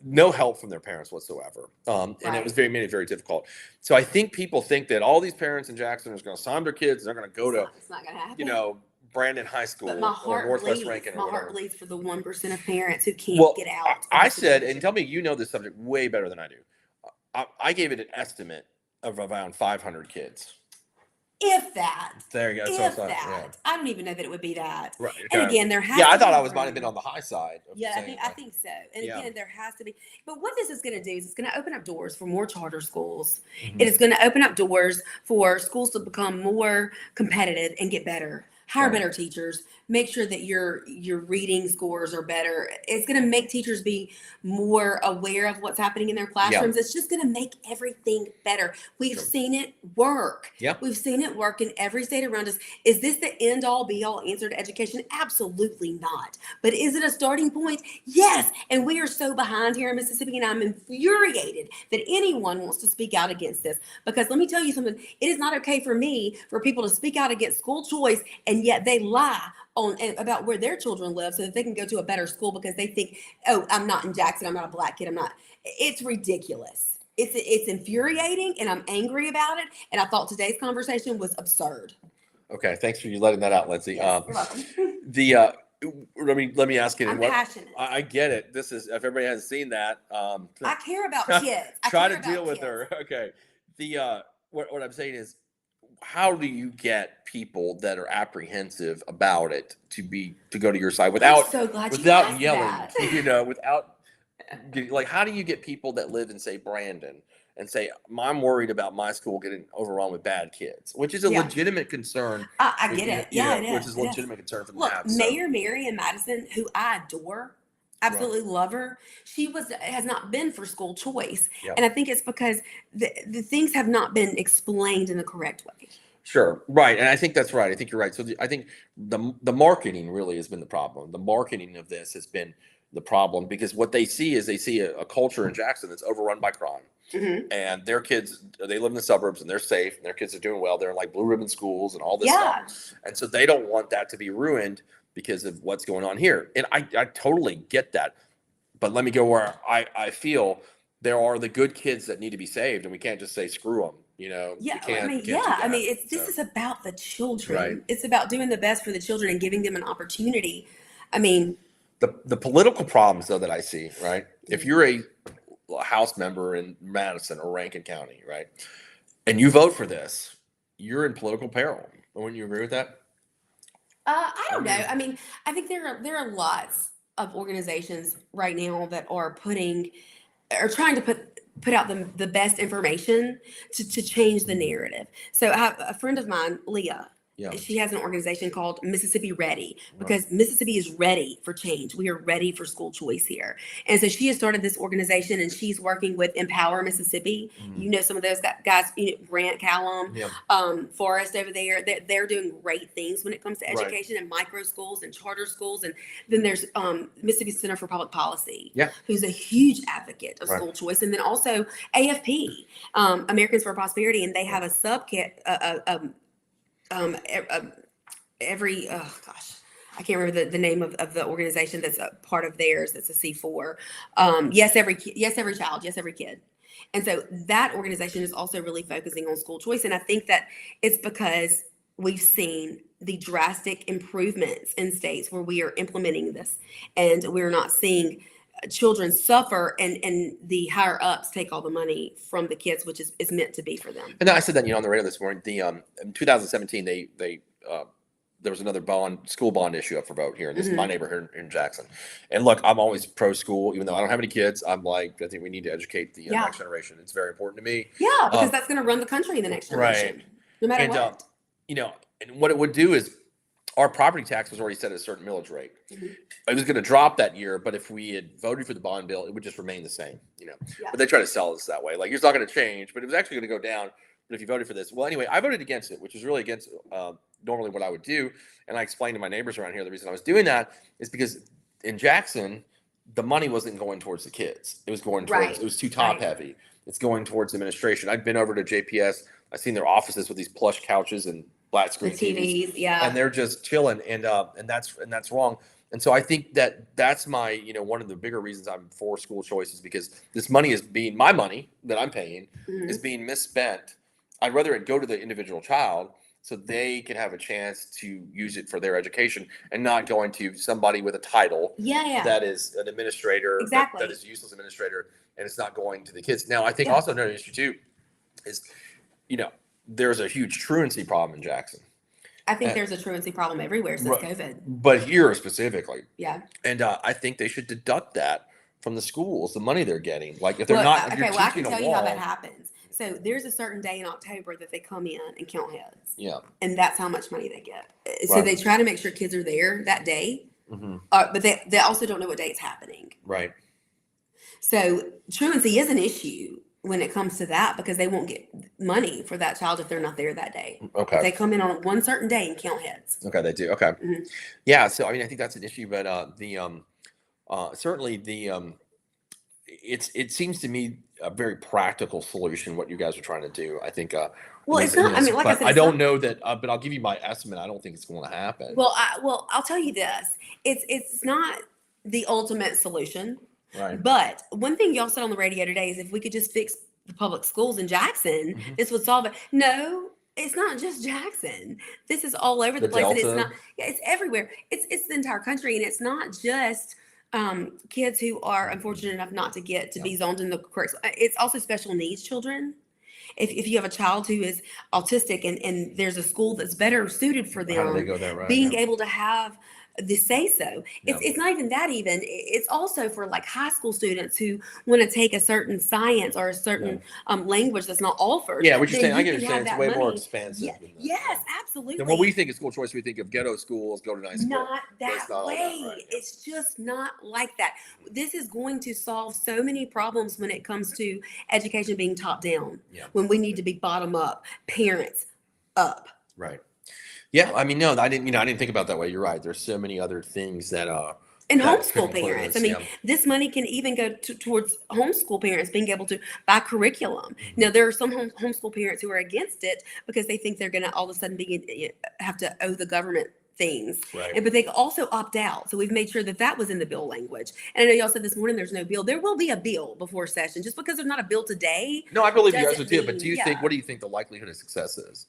No help from their parents whatsoever. And it made it very difficult. So I think people think that all these parents in Jackson are going to sign their kids and they're going to go it's not going to happen. Brandon High School or Northwest Rankin. My heart bleeds for the 1% of parents who can't get out. I said, and tell me this subject way better than I do. I gave it an estimate of around 500 kids. If that. There you go. If that. Yeah. I don't even know that it would be that. Right. Okay. And again, there has I thought I might have been on the high side. I think so. And again, there has to be. But what this is going to do is it's going to open up doors for more charter schools. It is going to open up doors for schools to become more competitive and get better. Hire better teachers. Make sure that your reading scores are better. It's going to make teachers be more aware of what's happening in their classrooms. It's just going to make everything better. We've seen it work. We've seen it work in every state around us. Is this the end all be all answer to education? Absolutely not. But is it a starting point? Yes. And we are so behind here in Mississippi, and I'm infuriated that anyone wants to speak out against this. Because let me tell you something. It is not okay for people to speak out against school choice, and yet they lie about where their children live so that they can go to a better school because they think, oh, I'm not in Jackson, I'm not a black kid, I'm not. It's ridiculous. It's infuriating, and I'm angry about it. And I thought today's conversation was absurd. Okay, thanks for you letting that out, Lindsay. Yes, you're welcome. Let me ask you. I'm passionate. I get it. This is, if everybody hasn't seen that, I care about kids. Try to deal with her. Okay. What I'm saying is, how do you get people that are apprehensive about it to go to your side without yelling? Without how do you get people that live in, say, Brandon, and say, I'm worried about my school getting overrun with bad kids, which is a legitimate concern. I get it. It is. Which is a legitimate concern for them. Look, Mayor Mary in Madison, who I adore, absolutely love her. She has not been for school choice. And I think it's because the things have not been explained in the correct way. Sure. Right. And I think that's right. I think you're right. So I think the marketing really has been the problem. The marketing of this has been the problem, because what they see is a culture in Jackson that's overrun by crime. And their kids, they live in the suburbs and they're safe and their kids are doing well. They're in blue ribbon schools and all this stuff. And so they don't want that to be ruined because of what's going on here. And I totally get that. But let me go where I feel there are the good kids that need to be saved, and we can't just say screw them. You know, Yeah, we can't. I mean, We can't do yeah, I that. mean, this So, is about the children. right. It's about doing the best for the children and giving them an opportunity. I mean, The political problems though that I see, right? If Mhm. you're a House member in Madison or Rankin County, right, and you vote for this, you're in political peril. Wouldn't you agree with that? I I don't know. mean, I mean, I think there are lots of organizations right now that are trying to put out the best information to change the narrative. So I have a friend of mine, Leah. yeah, She has an organization called Mississippi Ready right. because Mississippi is ready for change. We are ready for school choice here. And so she has started this organization and she's working with Empower Mississippi. You know, some of those guys, Grant Callum, Yeah, Forrest over there, they're doing great things when it comes to right. education and micro schools and charter schools. And then there's Mississippi Center for Public Policy, Yeah, who's a huge advocate of right. school choice. And then also AFP, Americans for Prosperity, and they have a subkit, every, oh gosh, I can't remember the name of the organization that's a part of theirs. That's a C4. Yes, yes, every child, yes, every kid. And so that organization is also really focusing on school choice. And I think that it's because we've seen the drastic improvements in states where we are implementing this and we're not seeing children suffer and the higher ups take all the money from the kids, which is meant to be for them. And I said that, on the radio this morning. In 2017, there was another school bond issue up for vote here in this my neighborhood in Jackson. And look, I'm always pro school, even though I don't have any kids. I'm like, I think we need to educate the next generation. It's very important to me. Yeah, because that's going to run the country in the next generation, Right. no matter what. And what it would do is our property tax was already set at a certain millage rate. It was going to drop that year, but if we had voted for the bond bill, it would just remain the same. Yeah. But they try to sell us that way, like it's not going to change, but it was actually going to go down. But if you voted for this, well, anyway, I voted against it, which is really against normally what I would do. And I explained to my neighbors around here the reason I was doing that is because in Jackson, the money wasn't going towards the kids. It was going towards, it was too top heavy. It's going towards administration. I've been over to JPS. I've seen their offices with these plush couches and flat The screen TVs, TVs, and they're just chilling, and that's wrong. And so I think that's my, one of the bigger reasons I'm for school choice is because this money is being, my money that I'm paying is being misspent. I'd rather it go to the individual child so they can have a chance to use it for their education and not going to somebody with a title that is an administrator, that is a useless administrator, and it's not going to the kids. Now, I think also another issue too is, there's a huge truancy problem in Jackson. I think there's a truancy problem everywhere since COVID. But here specifically. Yeah. And I think they should deduct that from the schools, the money they're getting. Like if they're not, if okay, you're well, I can teaching tell a you how wall. that happens. So there's a certain day in October that they come in and count heads. Yeah. And that's how much money they get. So they try to make sure kids are there that day. But they also don't know what day it's happening. Right. So truancy is an issue when it comes to that because they won't get money for that child if they're not there that day. Okay. If they come in on one certain day and count heads. Okay, they do. Okay. Yeah. So I mean, I think that's an issue, but certainly it seems to me a very practical solution what you guys are trying to do. I think. Well, it's not. I mean, like I said, I don't know that, but I'll give you my estimate. I don't think it's going to happen. Well, I'll tell you this. It's not the ultimate solution. Right. But one thing y'all said on the radio today is if we could just fix the public schools in Jackson, this would solve it. No, it's not just Jackson. This is all over the place. And it's not, it's everywhere. It's the entire country. And it's not just kids who are unfortunate enough not to get to be zoned in the correct. It's also special needs children. If you have a child who is autistic and there's a school that's better suited for them, how do they go there, right? Being able to have the say so. It's not even that even. It's also for like high school students who want to take a certain science or a certain language that's not offered. Yeah, what you're saying, I get understand. It's way more expensive. Yes, absolutely. And when we think of school choice, we think of ghetto schools, go to nice school. Not that way. Right? It's just not like that. This is going to solve so many problems when it comes to education being top down. Yeah. When we need to be bottom up, parents up. Right. Yeah, I mean, no, I didn't think about that way. You're right. There's so many other things that and homeschool parents. I mean, this money can even go towards homeschool parents being able to buy curriculum. Now, there are some homeschool parents who are against it because they think they're going to all of a sudden have to owe the government things. Right. But they also opt out. So we've made sure that that was in the bill language. And I know y'all said this morning there's no bill. There will be a bill before session. Just because there's not a bill today. No, I believe you guys doesn't would too. But mean- do you yeah. think? What do you think the likelihood of success is?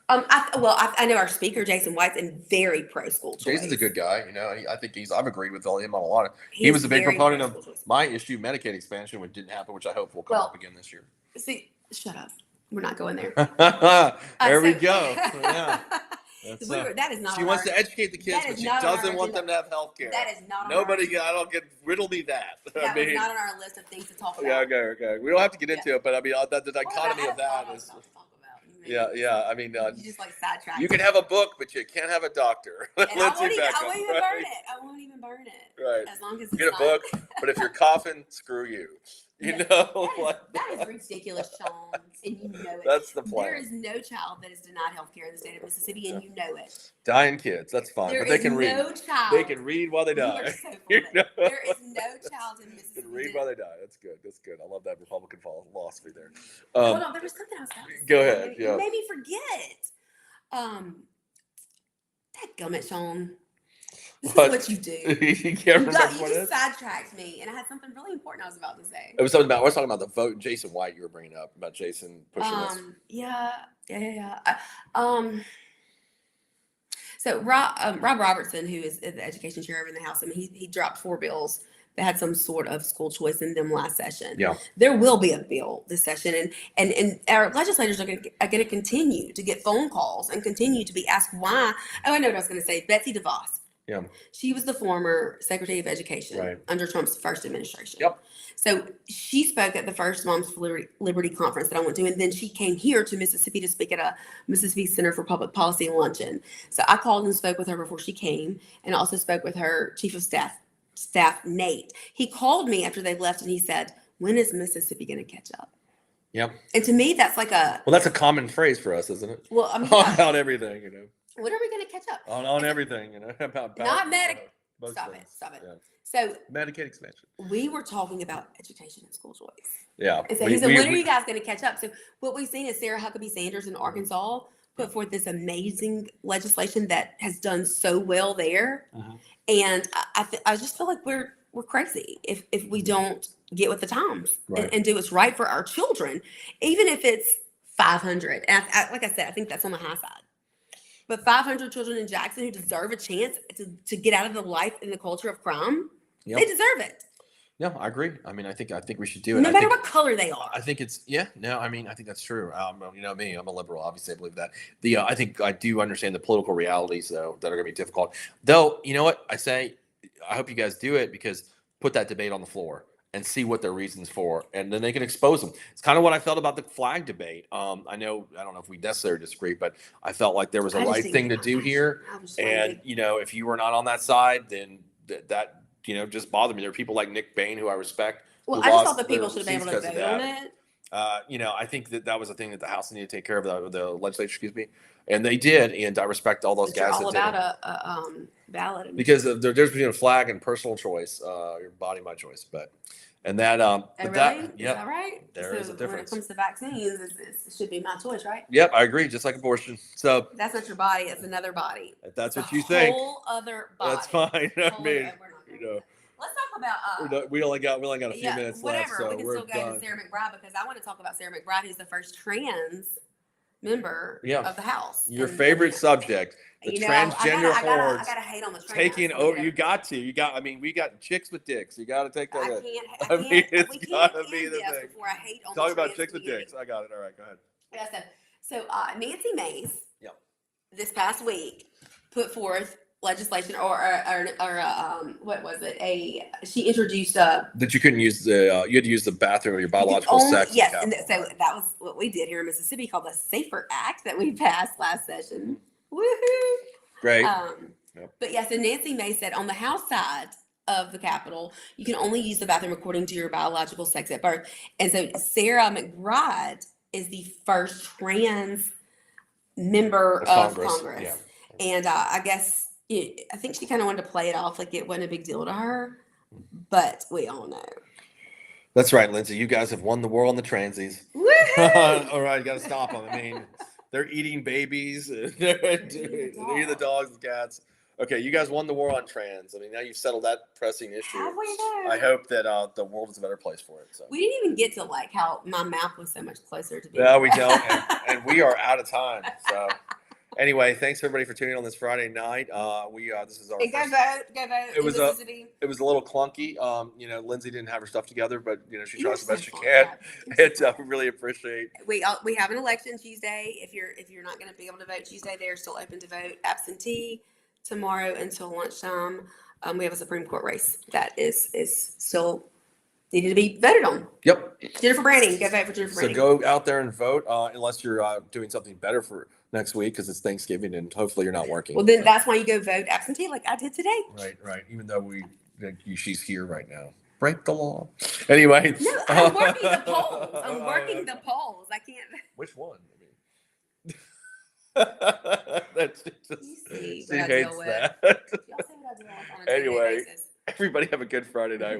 I know our speaker Jason White's in very pro school choice. Jason's a good guy. I think I've agreed with him on a lot of. He He's was a big very proponent pro-school of choice. my issue, Medicaid expansion, which didn't happen, which I hope will come up again this year. See, shut up. We're not going there. There we go. Yeah. That is not. She on wants our, to educate the kids, that is but she not on our doesn't want them agenda. to have health care. That is not. Nobody. I don't get riddle me that. That was not on our list of things to talk about. Yeah. Okay. We don't have to get into it, but I mean, the dichotomy of that is. Yeah. I mean, you just like sidetrack. you can have a book, but you can't have a doctor. And I won't even burn it. I won't even burn it. Right. As long as Get a book, but if you're coughing, screw you. That is ridiculous, Sean, and you know it. That's the plan. There is no child that is denied health care in the state of Mississippi, and you know it. Dying kids, that's fine, There but they is can read. no child. They can read while they You are die. so full of it. There is no child in They Mississippi. can read while they die. That's good. I love that Republican philosophy there. Hold on, there was something else. Go ahead. You made me forget. Dadgummit, Sean. This is what you do. You can't remember You what it just is? sidetracked me, and I had something really important I was about to say. It was something about. I was talking about the vote. Jason White, you were bringing up about Jason pushing this. Yeah. So Rob Robertson, who is the education chair over in the House, I mean, he dropped 4 bills that had some sort of school choice in them last session. Yeah. There will be a bill this session, and our legislators are going to continue to get phone calls and continue to be asked why. Oh, I know what I was going to say. Betsy DeVos. Yeah. She was the former Secretary of Education under Trump's first administration. Yep. So she spoke at the first Moms for Liberty conference that I went to, and then she came here to Mississippi to speak at a Mississippi Center for Public Policy luncheon. So I called and spoke with her before she came, and also spoke with her chief of staff, Nate. He called me after they left, and he said, "When is Mississippi going to catch up?" Yep. And to me, that's like that's a common phrase for us, isn't it? Well, I mean, about everything, you know. When are we going to catch up? On everything, you know. About not Medicaid. Stop it. Yeah. So Medicaid expansion. We were talking about education and school choice. Yeah. And so he said, when are you guys going to catch up? So what we've seen is Sarah Huckabee Sanders in Arkansas put forth this amazing legislation that has done so well there. And I just feel like we're crazy if we don't get with the times and do what's right for our children, even if it's 500. And like I said, I think that's on the high side. But 500 children in Jackson who deserve a chance to get out of the life and the culture of crime, they deserve it. No, I agree. I mean, I think we should do it. No matter what color they are. I think it's I mean, I think that's true. You know me, I'm a liberal. Obviously, I believe that. I think I do understand the political realities though that are going to be difficult. Though, you know what I say? I hope you guys do it because put that debate on the floor and see what their reasons for, and then they can expose them. It's kind of what I felt about the flag debate. I don't know if we necessarily disagree, but I felt like there was a right thing to do here. And if you were not on that side, then that just bothered me. There are people like Nick Bain, who I respect. Well, I just thought that people should have been able to vote on it. I think that was a thing that the House needed to take care of, the legislature, excuse me, and they did. And I respect all those guys. All about a ballot. Because there's between a flag and personal choice, your body, my choice. And that, is that right? There is a difference. When it comes to vaccines, it should be my choice, right? Yep, I agree. Just like abortion. So that's not your body; it's another body. If that's what you think. Whole other body. That's fine. I mean, let's talk about. We only got a few minutes left, so we can still go to Sarah McBride because I want to talk about Sarah McBride, who's the first trans member of the House. Your favorite subject. The transgender horde. I gotta hate on the trans. Taking over. You got. I mean, we got chicks with dicks. You got to take that. I mean, it's gotta be the thing. Before I hate on Talk the about trans chicks with community. dicks. I got it. All right, go ahead. Yeah, so Nancy Mace. This past week, put forth legislation or what was it? She introduced that you couldn't use you had to use the bathroom of your biological sex. Yes, and so that was what we did here in Mississippi, called the Safer Act that we passed last session. Woohoo! Great. But yeah, so Nancy Mace said on the House side of the Capitol, you can only use the bathroom according to your biological sex at birth. And so Sarah McBride is the first trans member of Congress. Yeah. And I guess I think she kind of wanted to play it off like it wasn't a big deal to her, but we all know. That's right, Lindsay. You guys have won the war on the transies. All right, you got to stop them. I mean, They're eating babies. They're eating the dogs and cats. Okay, you guys won the war on trans. I mean, now you've settled that pressing issue. Have we though? I hope that the world is a better place for it. So. We didn't even get to like how my mouth was so much closer to being. No, we don't, and we are out of time. So, anyway, thanks everybody for tuning in on this Friday night. This is our Go first. Go vote. It was a little clunky. Lindsay didn't have her stuff together, but she tries the best she can. And we really appreciate. We have an election Tuesday. If you're not going to be able to vote Tuesday, they're still open to vote absentee tomorrow until lunchtime. We have a Supreme Court race that is still needed to be voted on. Yep. Jennifer Branning. Go vote for Jennifer Branning. So go out there and vote, unless you're doing something better for next week because it's Thanksgiving and hopefully you're not working. Well, then that's why you go vote absentee like I did today. Right. Even though she's here right now. Break the law. Anyway. No, I'm working the polls. I'm working the polls. I can't. Which one? That's just, she hates that. Y'all see what I do on a daily Anyway, basis. everybody have a good Friday night.